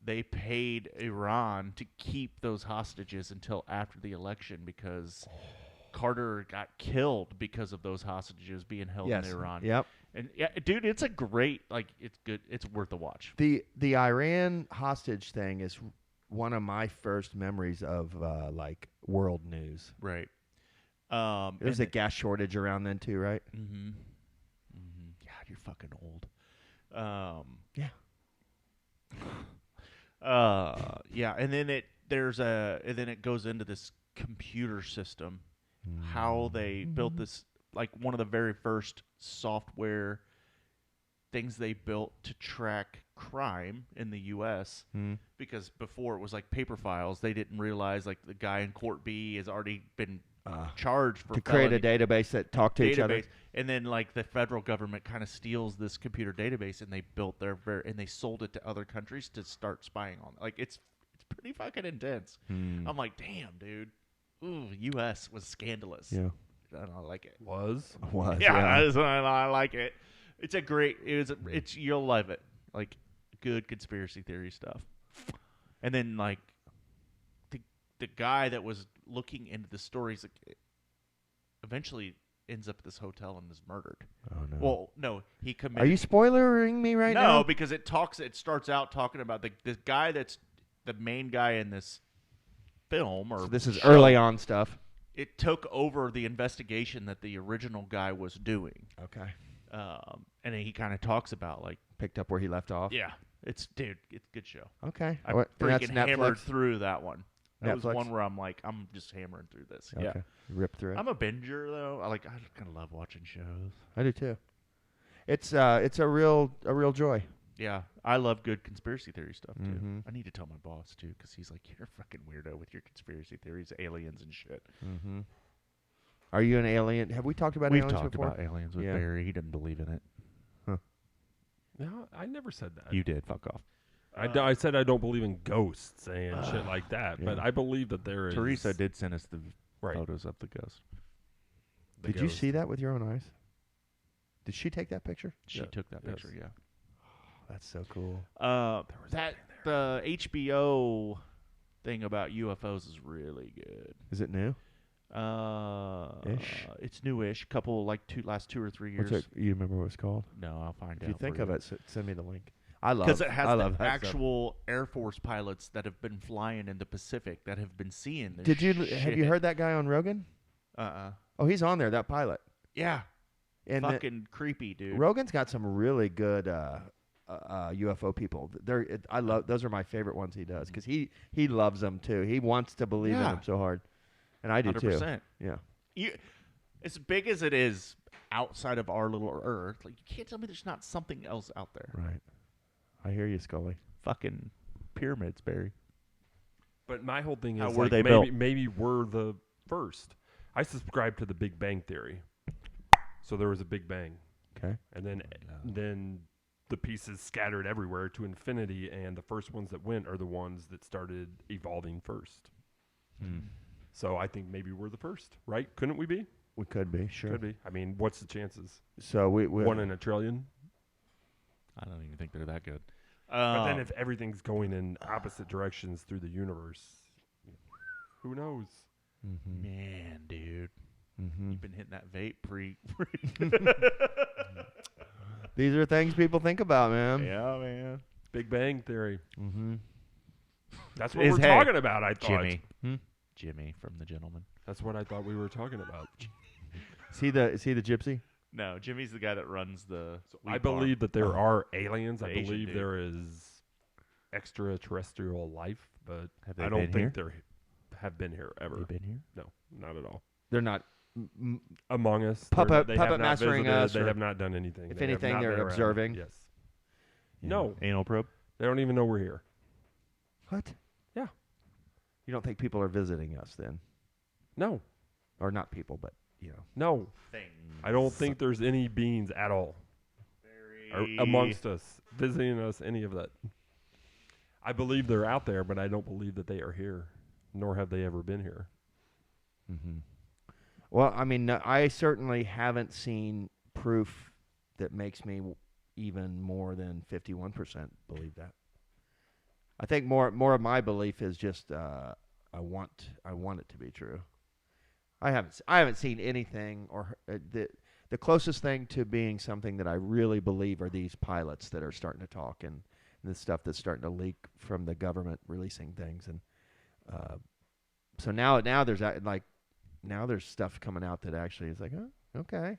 they paid Iran to keep those hostages until after the election because Carter got killed because of those hostages being held in Iran. Yep. And yeah, dude, it's a great, like, it's good. It's worth a watch. The Iran hostage thing is one of my first memories of like world news. Right. There's a gas shortage around then too, right? Mm-hmm. Mm-hmm. God, you're fucking old. Yeah. Yeah, and then it goes into this computer system, how they built this, like one of the very first software things they built to track crime in the U.S. Because before it was like paper files. They didn't realize like the guy in Court B has already been charged for to create a database that talked to each other. And then like the federal government kind of steals this computer database and they built and they sold it to other countries to start spying on. Like it's pretty fucking intense. I'm like, damn, dude. Ooh, U.S. was scandalous. Yeah. And I like it. Was. Yeah. I like it. It's you'll love it. Like good conspiracy theory stuff. And then like the guy that was looking into the stories like, eventually ends up at this hotel and is murdered. Oh no. Well, no, he committed. Are you spoilering me right now? No, because it starts out talking about the guy that's the main guy in this film or So this is show. early on stuff. It took over the investigation that the original guy was doing. Okay. And then he kind of talks about like Picked up where he left off. yeah, it's a good show. Okay. I and that's freaking hammered Netflix? through that one. That was Netflix? one where I'm like, I'm just hammering through this. Okay. Yeah, Rip through it. I'm a binger though. I kind of love watching shows. I do too. It's a real joy. Yeah, I love good conspiracy theory stuff too. Mhm. I need to tell my boss too because he's like, you're a fucking weirdo with your conspiracy theories, aliens and shit. Mm-hmm. Are you an alien? Have we talked about We've aliens talked before? about aliens with Yeah. Barry. He didn't believe in it. No, I never said that. You did. Fuck off. I said I don't believe in ghosts and shit like that, but yeah. I believe that there is. Teresa did send us the Right. photos of the ghost. the Did you ghost. see that with your own eyes? Did she take that picture? She Yeah. took that Yes. picture. Yeah. That's so cool. The HBO thing about UFOs is really good. Is it new? It's newish. Couple like last 2 or 3 years. What's it, you remember what it's called? No, I'll find If out. you think for of you. it, send me the link. I love Because it has I love the that stuff. actual Air Force pilots that have been flying in the Pacific that have been seeing this Did you shit. have you heard that guy on Rogan? Oh, he's on there. That pilot. Yeah. And Fucking creepy, dude. Rogan's got some really good UFO people. I love those are my favorite ones he does because he loves them too. He wants to believe in Yeah. them so hard, and I do 100%. too. Yeah. As big as it is outside of our little Earth, like you can't tell me there's not something else out there. Right. I hear you, Scully. Fucking pyramids, Barry. But my whole thing How is were like, they maybe built? maybe we're the first. I subscribe to the Big Bang Theory. So there was a Big Bang, Okay. and then the pieces scattered everywhere to infinity, and the first ones that went are the ones that started evolving first. So I think maybe we're the first, right? Couldn't we be? We could be, sure. Could be. I mean, what's the chances? So we 1 in a trillion. I don't even think they're that good. But then if everything's going in opposite directions through the universe, who knows? Mhm. Man, dude. Mhm. You've been hitting that vape pre. These are things people think about, man. Yeah, man. Big Bang Theory. Mm-hmm. That's what Is- we're hey, talking about, I thought. Jimmy. Hmm? Jimmy from The Gentleman. That's what I thought we were talking about. Is he the gypsy? No, Jimmy's the guy that runs the. I weed farm. believe that there are aliens. The I Asian believe dude. there is extraterrestrial life, but Have they I don't been think they have been here ever. Have they been here? No, not at all. They're not. Among us, Puppet- they have puppet not mastering visited, us, They or have not done anything. if They have anything, not they're been around. observing? Yes. No, Anal probe. they don't even know we're here. What? Yeah. You don't think people are visiting us then? No, Or not people, but you know. no. Thing. I don't think there's any beings at all or amongst us, visiting us, any of that. I believe they're out there, but I don't believe that they are here, nor have they ever been here. Mm-hmm. Well, I mean, no, I certainly haven't seen proof that makes me even more than 51% believe that. I think more of my belief is just I want it to be true. I haven't seen anything or the closest thing to being something that I really believe are these pilots that are starting to talk and the stuff that's starting to leak from the government releasing things and so now there's like now there's stuff coming out that actually is like, oh, okay.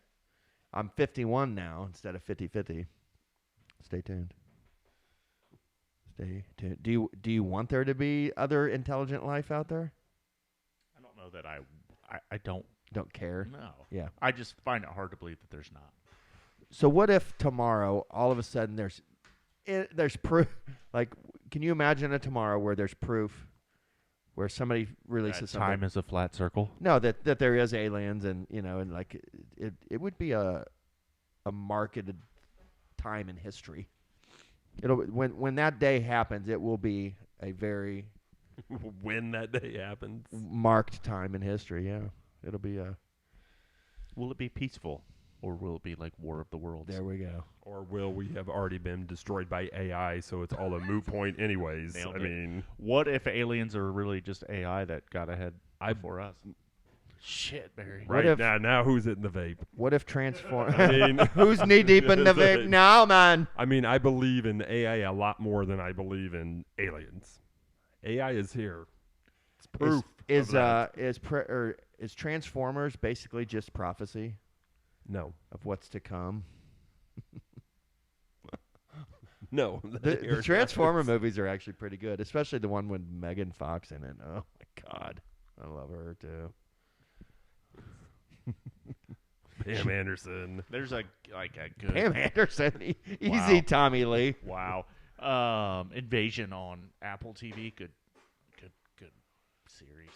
I'm 51 now instead of 50-50. Stay tuned. Stay tuned. Do you want there to be other intelligent life out there? I don't know that I don't care. No. Yeah. I just find it hard to believe that there's not. So what if tomorrow all of a sudden there's proof? Like, can you imagine a tomorrow where there's proof, where somebody releases something? Time is a flat circle. No, that there is aliens, and and like it would be a marketed time in history. When that day happens, it will be a very when that day happens, marked time in history. Yeah, it'll be a. Will it be peaceful, or will it be like War of the Worlds? There we go. Or will we have already been destroyed by AI, so it's all a moot point anyways? Nailed I it. mean, what if aliens are really just AI that got ahead before us? Shit, Barry. Right now, who's it in the vape? What if transform? I mean, who's knee deep in the vape now, man? I mean, I believe in AI a lot more than I believe in aliens. AI is here. It's proof. Is Transformers basically just prophecy? No. Of what's to come? No. The Transformer movies are actually pretty good, especially the one with Megan Fox in it. Oh my God, I love her too. Pam Anderson. There's a good Pam Anderson. Easy, Wow. Tommy Lee. Wow. Invasion on Apple TV. Good series.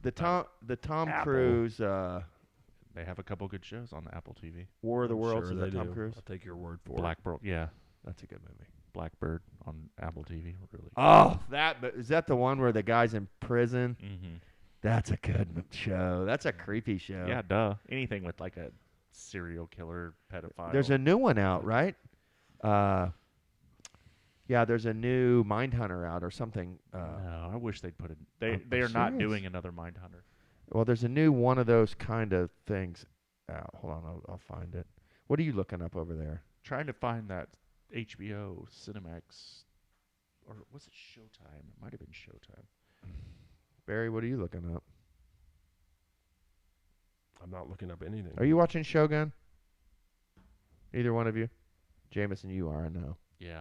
The Tom Apple. Cruise. They have a couple good shows on Apple TV. War of the Worlds. Sure Is that they Tom do. Cruise? I'll take your word for it. Blackbird. Yeah. That's a good movie. Blackbird on Apple TV. Really. Oh, is that the one where the guy's in prison? Mm-hmm. That's a good show. That's a creepy show. Yeah, duh. Anything with like a serial killer, pedophile. There's a new one out, right? Yeah, there's a new Mindhunter out or something. No, I wish they'd put it. I'm They are not serious. doing another Mindhunter. Well, there's a new one of those kind of things out. Hold on, I'll find it. What are you looking up over there? Trying to find that HBO Cinemax, or was it Showtime? It might have been Showtime. Barry, what are you looking up? I'm not looking up anything. Are you watching Shogun? Either one of you? Jameson, you are, I know. Yeah.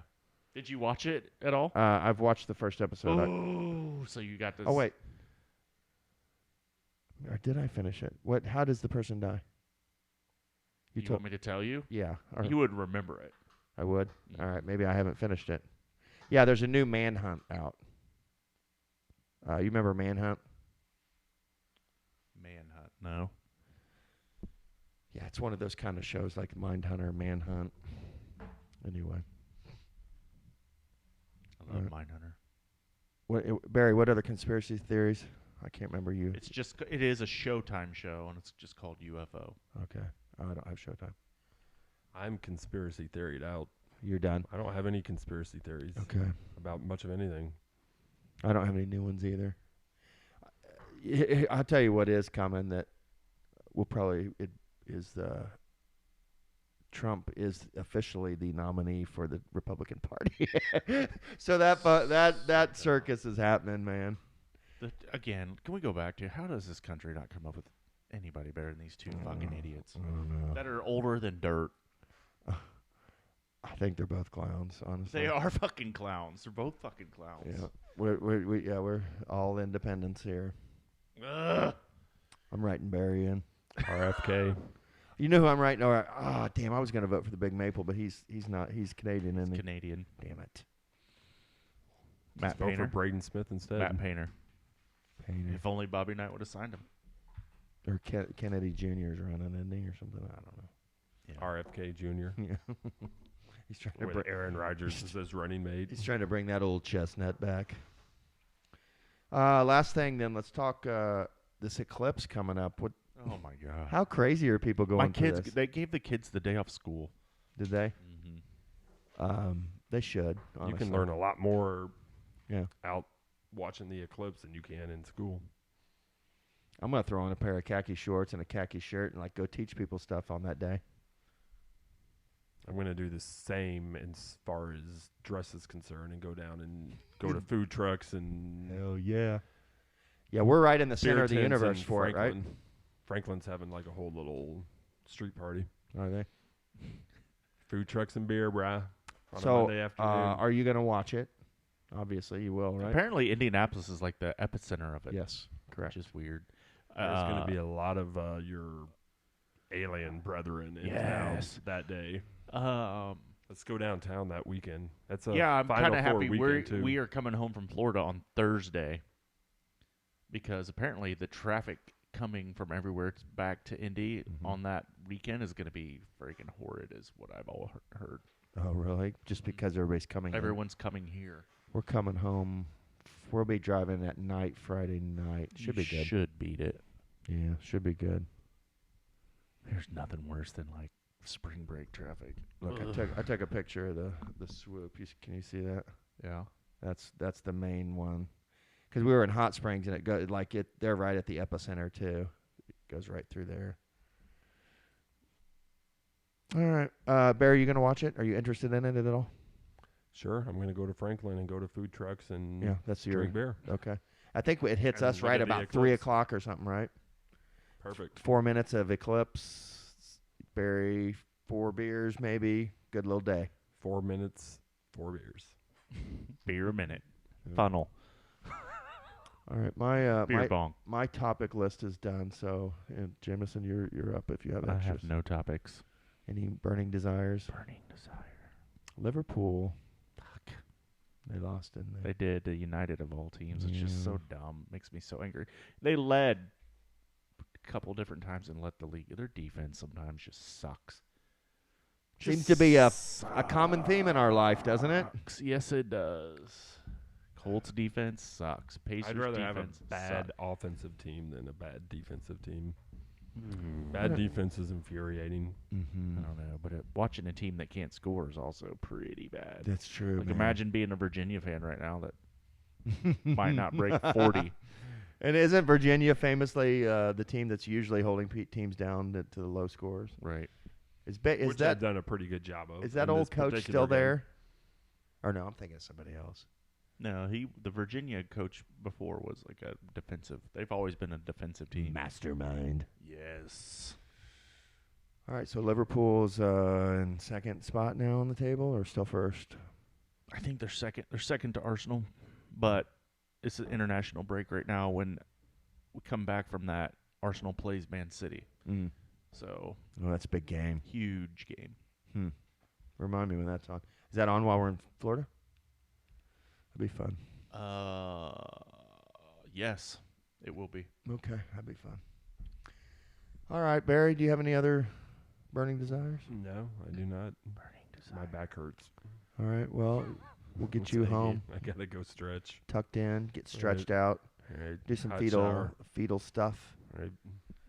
Did you watch it at all? I've watched the first episode. Oh, so you got this. Oh, wait. Or did I finish it? What? How does the person die? You want me to tell you? Yeah. Or You would remember it. I would? Yeah. All right. Maybe I haven't finished it. Yeah, there's a new Manhunt out. You remember Manhunt? Manhunt. No. Yeah, it's one of those kind of shows like Mindhunter, Manhunt. Anyway. I love Mindhunter. Barry, what other conspiracy theories? I can't remember you. It is a Showtime show, and it's just called UFO. Okay. I don't have Showtime. I'm conspiracy theoried out. You're done. I don't have any conspiracy theories Okay. about much of anything. I don't have any new ones either. I'll tell you what is coming that will probably Trump is officially the nominee for the Republican Party. So that circus is happening, man. Again, can we go back to how does this country not come up with anybody better than these two fucking idiots I don't know. that are older than dirt? I think they're both clowns, honestly. They are fucking clowns. They're both fucking clowns. Yeah. We're all independents here. Ugh. I'm writing Barry in. RFK. You know who I'm writing? Damn! I was going to vote for the Big Maple, but he's not. He's Canadian, isn't he? Canadian. Damn it. Matt Vote for Painter. Braden Smith instead. Matt Painter. Painter. If only Bobby Knight would have signed him. Or Kennedy Jr. is running, isn't he, or something? I don't know. Yeah. RFK Jr. Yeah. He's trying to With Aaron Rodgers as his running mate. He's trying to bring that old chestnut back. Last thing, then let's talk this eclipse coming up. Oh my God. How crazy are people going? My for kids, this? they gave the kids the day off school. Did they? Mm-hmm. They should. Honestly. You can learn a lot more Yeah. out watching the eclipse than you can in school. I'm gonna throw on a pair of khaki shorts and a khaki shirt and like go teach people stuff on that day. I'm going to do the same as far as dress is concerned and go down and go to food trucks and Hell yeah. Yeah, we're right in the center beer of the tents universe in for it, right? Franklin. Franklin's having like a whole little street party. Are they? Food trucks and beer, brah. On a So, Monday afternoon. are you going to watch it? Obviously, you will, right? Apparently, Indianapolis is like the epicenter of it. Yes, correct. Which is weird. There's going to be a lot of your alien brethren in town that day. Let's go downtown that weekend. That's a I'm kind of happy. Too. We are coming home from Florida on Thursday because apparently the traffic coming from everywhere back to Indy on that weekend is going to be freaking horrid, is what I've all heard. Oh, really? Just because everybody's coming Everyone's coming here. We're coming home. We'll be driving at night Friday night. Should be good. Should beat it. Yeah, should be good. There's nothing worse than like spring break traffic. Look, I took a picture of the swoop. Can you see that? Yeah. That's the main one. Because we were in Hot Springs and it goes like it. They're right at the epicenter too. It goes right through there. All right, Barry, you gonna watch it? Are you interested in it at all? Sure, I'm going to go to Franklin and go to food trucks and that's your drink beer. Okay, I think it hits And us look right at the about Eclipse. 3 o'clock or something, right? Perfect. 4 minutes of Eclipse, Barry, 4 beers maybe. Good little day. 4 minutes, 4 beers. Beer a minute. Yeah. Funnel. All right, Beer bong. my topic list is done. So, Jameson, you're up if you have I extras. have no topics. Any burning desires? Burning desire. Liverpool. Fuck. They lost, didn't they? They did. The United of all teams. It's just so Yeah. dumb. Makes me so angry. They led a couple different times and let the league. Their defense sometimes just sucks. Seems to be a common theme in our life, doesn't it? Sucks. Yes, it does. Colts defense sucks. Pacers I'd rather have a defense bad sucks. offensive team than a bad defensive team. Bad defense is infuriating. Mm-hmm. I don't know, but watching a team that can't score is also pretty bad. That's true. Like man. imagine being a Virginia fan right now that might not break 40. And isn't Virginia famously the team that's usually holding teams down to the low scores? Right. Is Which that I've done a pretty good job of. is that in old this coach particular still game. there? Or no, I'm thinking of somebody else. No, the Virginia coach before was like a defensive. They've always been a defensive team. Mastermind. Yes. All right, so Liverpool's in second spot now on the table, or still first? I think they're second. They're second to Arsenal, but it's an international break right now. When we come back from that, Arsenal plays Man City. Mm. So Oh, that's a big game. huge game. Remind me when that's on. Is that on while we're in Florida? That'd be fun. Yes, it will be. Okay, that'd be fun. All right, Barry, do you have any other burning desires? No, I do not. Burning desire. My back hurts. All right, well, we'll get It's you achy. home, I gotta go stretch. tucked in, get stretched out, All right. do some Hot fetal shower. stuff. All right.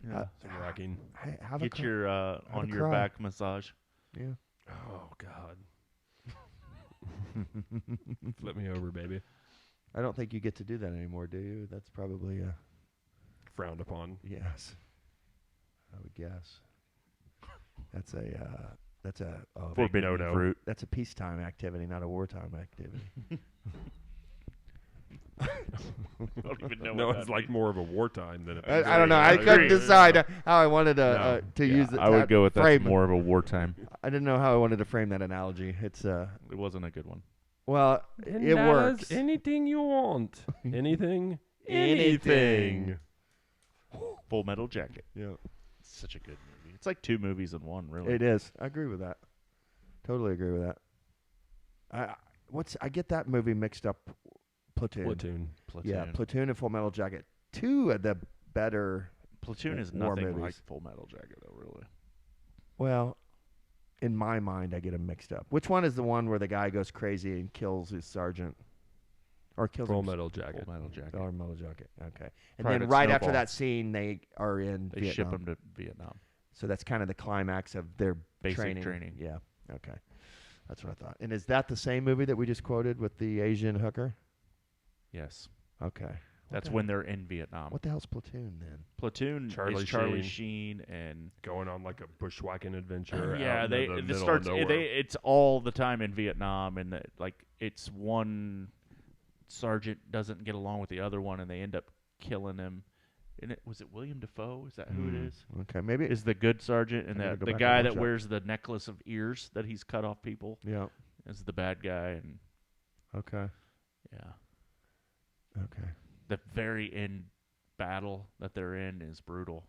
Yeah. Some rocking. Hey, have a Get cry. your a on your cry. back massage. Yeah. Oh God. Flip me over, baby. I don't think you get to do that anymore, do you? That's probably Frowned upon. yes. I would guess. That's a Forbidden no-no. fruit. that's a peacetime activity, not a wartime activity. I don't even know No, what it's that like means. more of a wartime than a. I don't know. I agree. couldn't decide how I wanted No. to use it. I would go with frame. that's more of a wartime. I didn't know how I wanted to frame that analogy. It's It wasn't a good one. well, And it that works. is anything you want. Anything. Anything. Full Metal Jacket. Yeah, It's such a good movie. It's like 2 movies in one, really. it is. I agree with that. Totally agree with that. I get that movie mixed up. Platoon. Platoon. Platoon. Yeah, Platoon and Full Metal Jacket. 2 of the better. Platoon is war nothing movies. like Full Metal Jacket, though, really. Well, in my mind, I get them mixed up. Which one is the one where the guy goes crazy and kills his sergeant, or kills Full him? Metal Jacket. Full Metal Jacket. Full Metal Jacket. Okay. And Private then right after Snowball. that scene, they are in They Vietnam. ship them to Vietnam. So that's kind of the climax of their Basic training. Yeah. Okay. That's what I thought. And is that the same movie that we just quoted with the Asian hooker? Yes. Okay. That's the- when they're in Vietnam. What the hell's Platoon then? Platoon Charlie is Charlie Sheen. Sheen and Going on like a bushwhacking adventure. yeah, out they in the it middle starts. of nowhere. It's all the time in Vietnam, and it's one sergeant doesn't get along with the other one, and they end up killing him, Was it William Dafoe? Is that who it is? Okay, maybe Is the good sergeant, and I gotta go the back guy and that watch that. wears the necklace of ears that he's cut off people Yeah. is the bad guy, and Okay. yeah, Okay. the very end battle that they're in is brutal.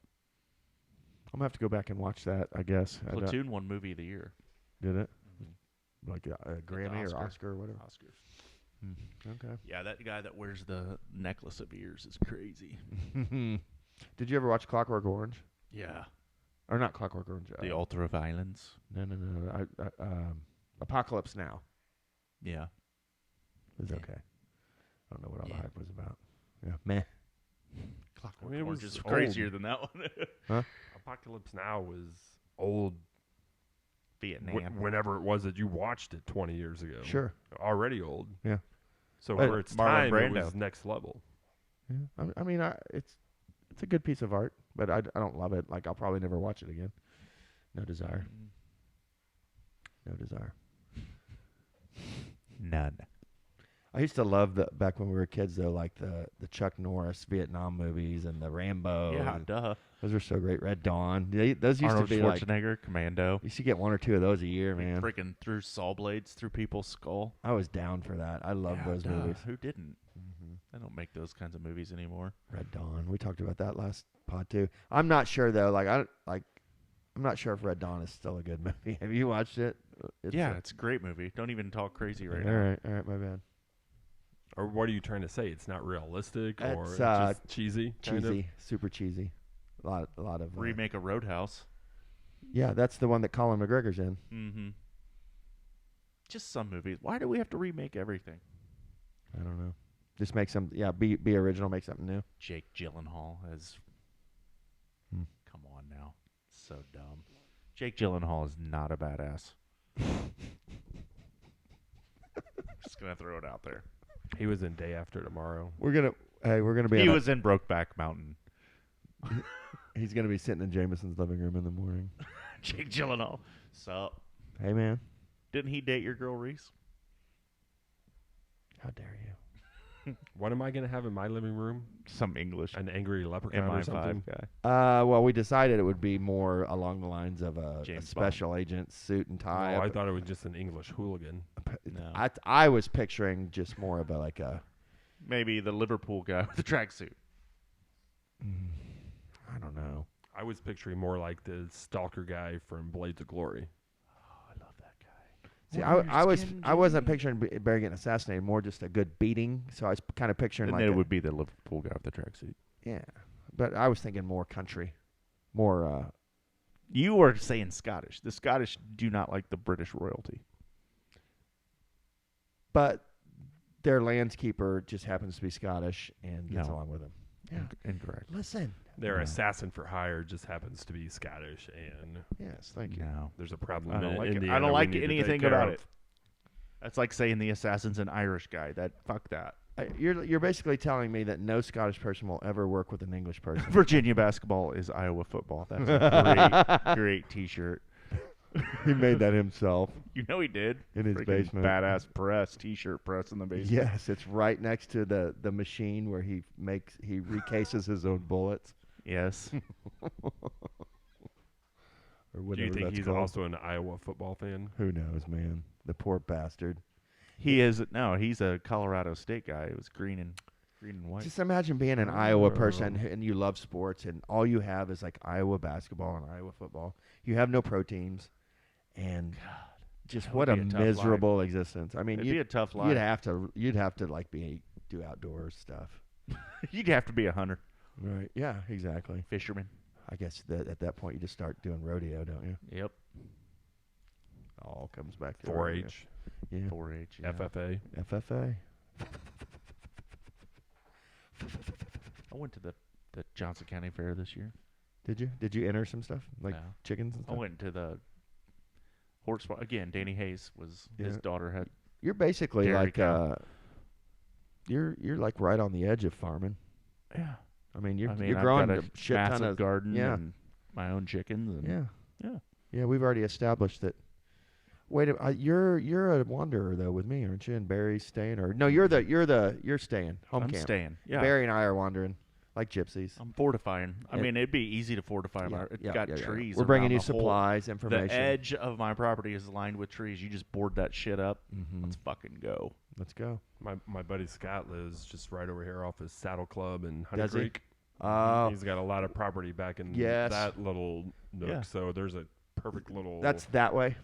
I'm gonna have to go back and watch that. I guess. Platoon won movie of the year. Did it? Mm-hmm. Like a Grammy or Oscar or whatever. Oscar. Okay. Yeah, that guy that wears the necklace of ears is crazy. Did you ever watch Clockwork Orange? Yeah. Or not Clockwork Orange? The Ultra Violence. No. Apocalypse Now Yeah. is Yeah. okay. I don't know what all the Yeah. hype was about. Yeah. Meh. Clockwork I mean, it Orange was is crazier old. than that one. Apocalypse Now was old. Vietnam. Whenever it was that you watched it 20 years ago. Sure. Already old. Yeah. So But for its Marlon time, it Brando. was next level. Yeah. I mean, it's a good piece of art, but I don't love it. Like, I'll probably never watch it again. No desire. No desire. None. I used to love back when we were kids though, like the Chuck Norris Vietnam movies and the Rambo. Yeah, and duh. those were so great. Red Dawn. Those used Arnold to be like Schwarzenegger, Commando. you used to get 1 or 2 of those a year, man. Freaking threw saw blades through people's skull. I was down for that. I love Yeah, those duh. movies. Who didn't? They don't make those kinds of movies anymore. Red Dawn. We talked about that last pod too. I'm not sure though. I'm not sure if Red Dawn is still a good movie. Have you watched it? It's a great movie. Don't even talk crazy right all now. right, my bad. Or what are you trying to say? It's not realistic or It's, just cheesy? kind of? Cheesy, super cheesy. A lot of Remake a Roadhouse. Yeah, that's the one that Colin McGregor's in. Mm-hmm. Just some movies. Why do we have to remake everything? I don't know. Just make some. Yeah, be original. Make something new. Jake Gyllenhaal as. Hmm. Come on now, so dumb. Jake Gyllenhaal is not a badass. Just gonna throw it out there. He was in Day After Tomorrow. We're gonna be. He was in Brokeback Mountain. He's gonna be sitting in Jameson's living room in the morning. Jake Gyllenhaal. So, Hey man, didn't he date your girl Reese? how dare you? What am I going to have in my living room? Some English. An angry leprechaun or something? MI5 guy. Well, we decided it would be more along the lines of a James special agent suit and tie. Oh, I thought it was just an English hooligan. No. I was picturing just more of a Maybe the Liverpool guy with the tracksuit. I don't know. I was picturing more like the stalker guy from Blades of Glory. Oh, I love that guy. See, I wasn't picturing Barry getting assassinated. More just a good beating. So I was kind of picturing And like then it would be the Liverpool guy with the tracksuit. yeah, but I was thinking more country, more. You were saying Scottish. The Scottish do not like the British royalty. But their landskeeper just happens to be Scottish and gets No. along with them. Yeah. Incorrect. Listen. Their No. assassin for hire just happens to be Scottish, and Yes, thank you. No. there's a problem I don't in like it. Indiana I don't we like need to take anything care about of. it. That's like saying the assassin's an Irish guy. Fuck that. You're basically telling me that no Scottish person will ever work with an English person. Virginia basketball is Iowa football. That's a great T-shirt. He made that himself You know he did. in his Freaking basement. Badass press, T-shirt press in the basement. Yes, it's right next to the machine where he recases his own bullets. Yes. Or Do whatever you think that's he's called. also an Iowa football fan? Who knows, man? The poor bastard. He is. No, he's a Colorado State guy. It was green and white. Just imagine being an Iowa person and you love sports and all you have is like Iowa basketball and Iowa football. You have no pro teams and just that what would a be a tough miserable existence. I mean, It'd be a tough life. you'd have to like do outdoor stuff. You'd have to be a hunter, Right. Yeah, exactly. fisherman. I guess that at that point you just start doing rodeo, don't you? Yep. All comes back to rodeo. 4-H, Yeah. 4-H. Yeah. FFA. FFA. I went to the Johnson County Fair this year. Did you? Did you enter some stuff like No. chickens and I stuff? went to the horse farm. Again, Danny Hayes was his Yeah. daughter had. You're basically Dairy like cow. you're like right on the edge of farming. Yeah. I mean, you're I've growing got a a shit ton massive of garden yeah. and my own chickens. And Yeah. Yeah. Yeah, we've already established that. Wait, you're a wanderer though with me, aren't you? And Barry's staying, or no? You're staying. Home I'm camp. staying. Yeah. Barry and I are wandering. like gypsies. I'm fortifying. I mean, it'd be easy to fortify. It's got trees. We're bringing around you the whole- supplies, information. The edge of my property is lined with trees. You just board that shit up. Mm-hmm. Let's fucking go. Let's go. My buddy Scott lives just right over here off his Saddle Club in Honey Does he? Creek. Oh, He's got a lot of property back in Yes. that little nook. Yeah. So there's a perfect little. that's that way.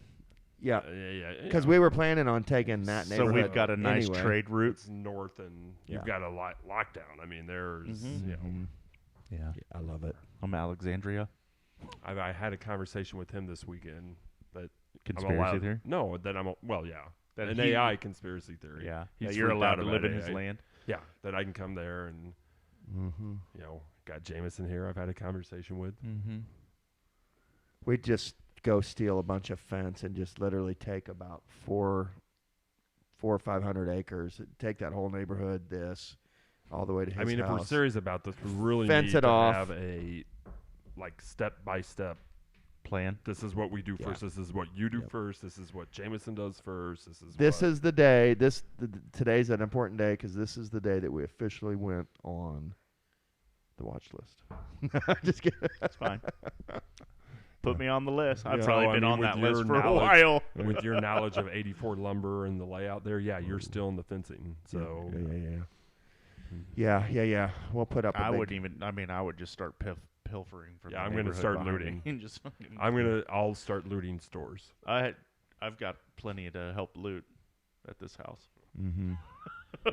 Yeah, yeah. because we were planning on taking that So neighborhood. we've got a nice anyway. trade route. It's north, and Yeah. you've got a lockdown. I mean, there's Mhm. you know. Mhm. Yeah. I love it. I'm Alexandria. I had a conversation with him this weekend that Conspiracy I'm allowed, theory? No, that I'm well, yeah, That an he- AI conspiracy theory. Yeah. He's That you're freaked allowed out to about live in his AI. land. Yeah, that I can come there and Mm-hmm. got Jameson here. I've had a conversation with. Mm-hmm. We just go steal a bunch of fence and just literally take about 400 or 500 acres, take that whole neighborhood, all the way to his I mean, if we're house. serious about this, we really Fence need it to off. have a step by step. Plan. This is what we do Yeah. first. This is what you do Yep. first. This is what Jameson does first. This is the day. Today's an important day because this is the day that we officially went on the watch list. Just kidding. That's fine. Put me on the list. I've Yeah, probably I been mean, on with that your list for a knowledge- while. with your knowledge of 84 lumber and the layout there. Yeah, you're still in the fencing. So Yeah. We'll put up. I wouldn't even. I mean, I would just start pilfering from. Yeah, the I'm gonna neighborhood start behind looting. me and just fucking- I'll start looting stores. I've got plenty to help loot at this house. Mm-hmm.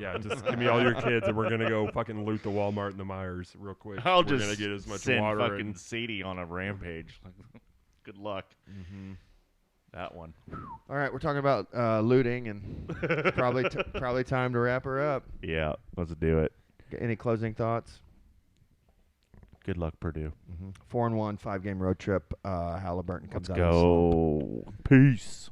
Yeah, just give me all your kids, and we're gonna go fucking loot the Walmart and the Myers real quick. I'll we're just gonna get as much send water fucking and Sadie on a rampage. Good luck. Mm-hmm. That one. All right, we're talking about looting, and probably time to wrap her up. Yeah, let's do it. Any closing thoughts? Good luck, Purdue. 4-1, 5-game road trip. Halliburton comes Let's out of the slump. go. Peace.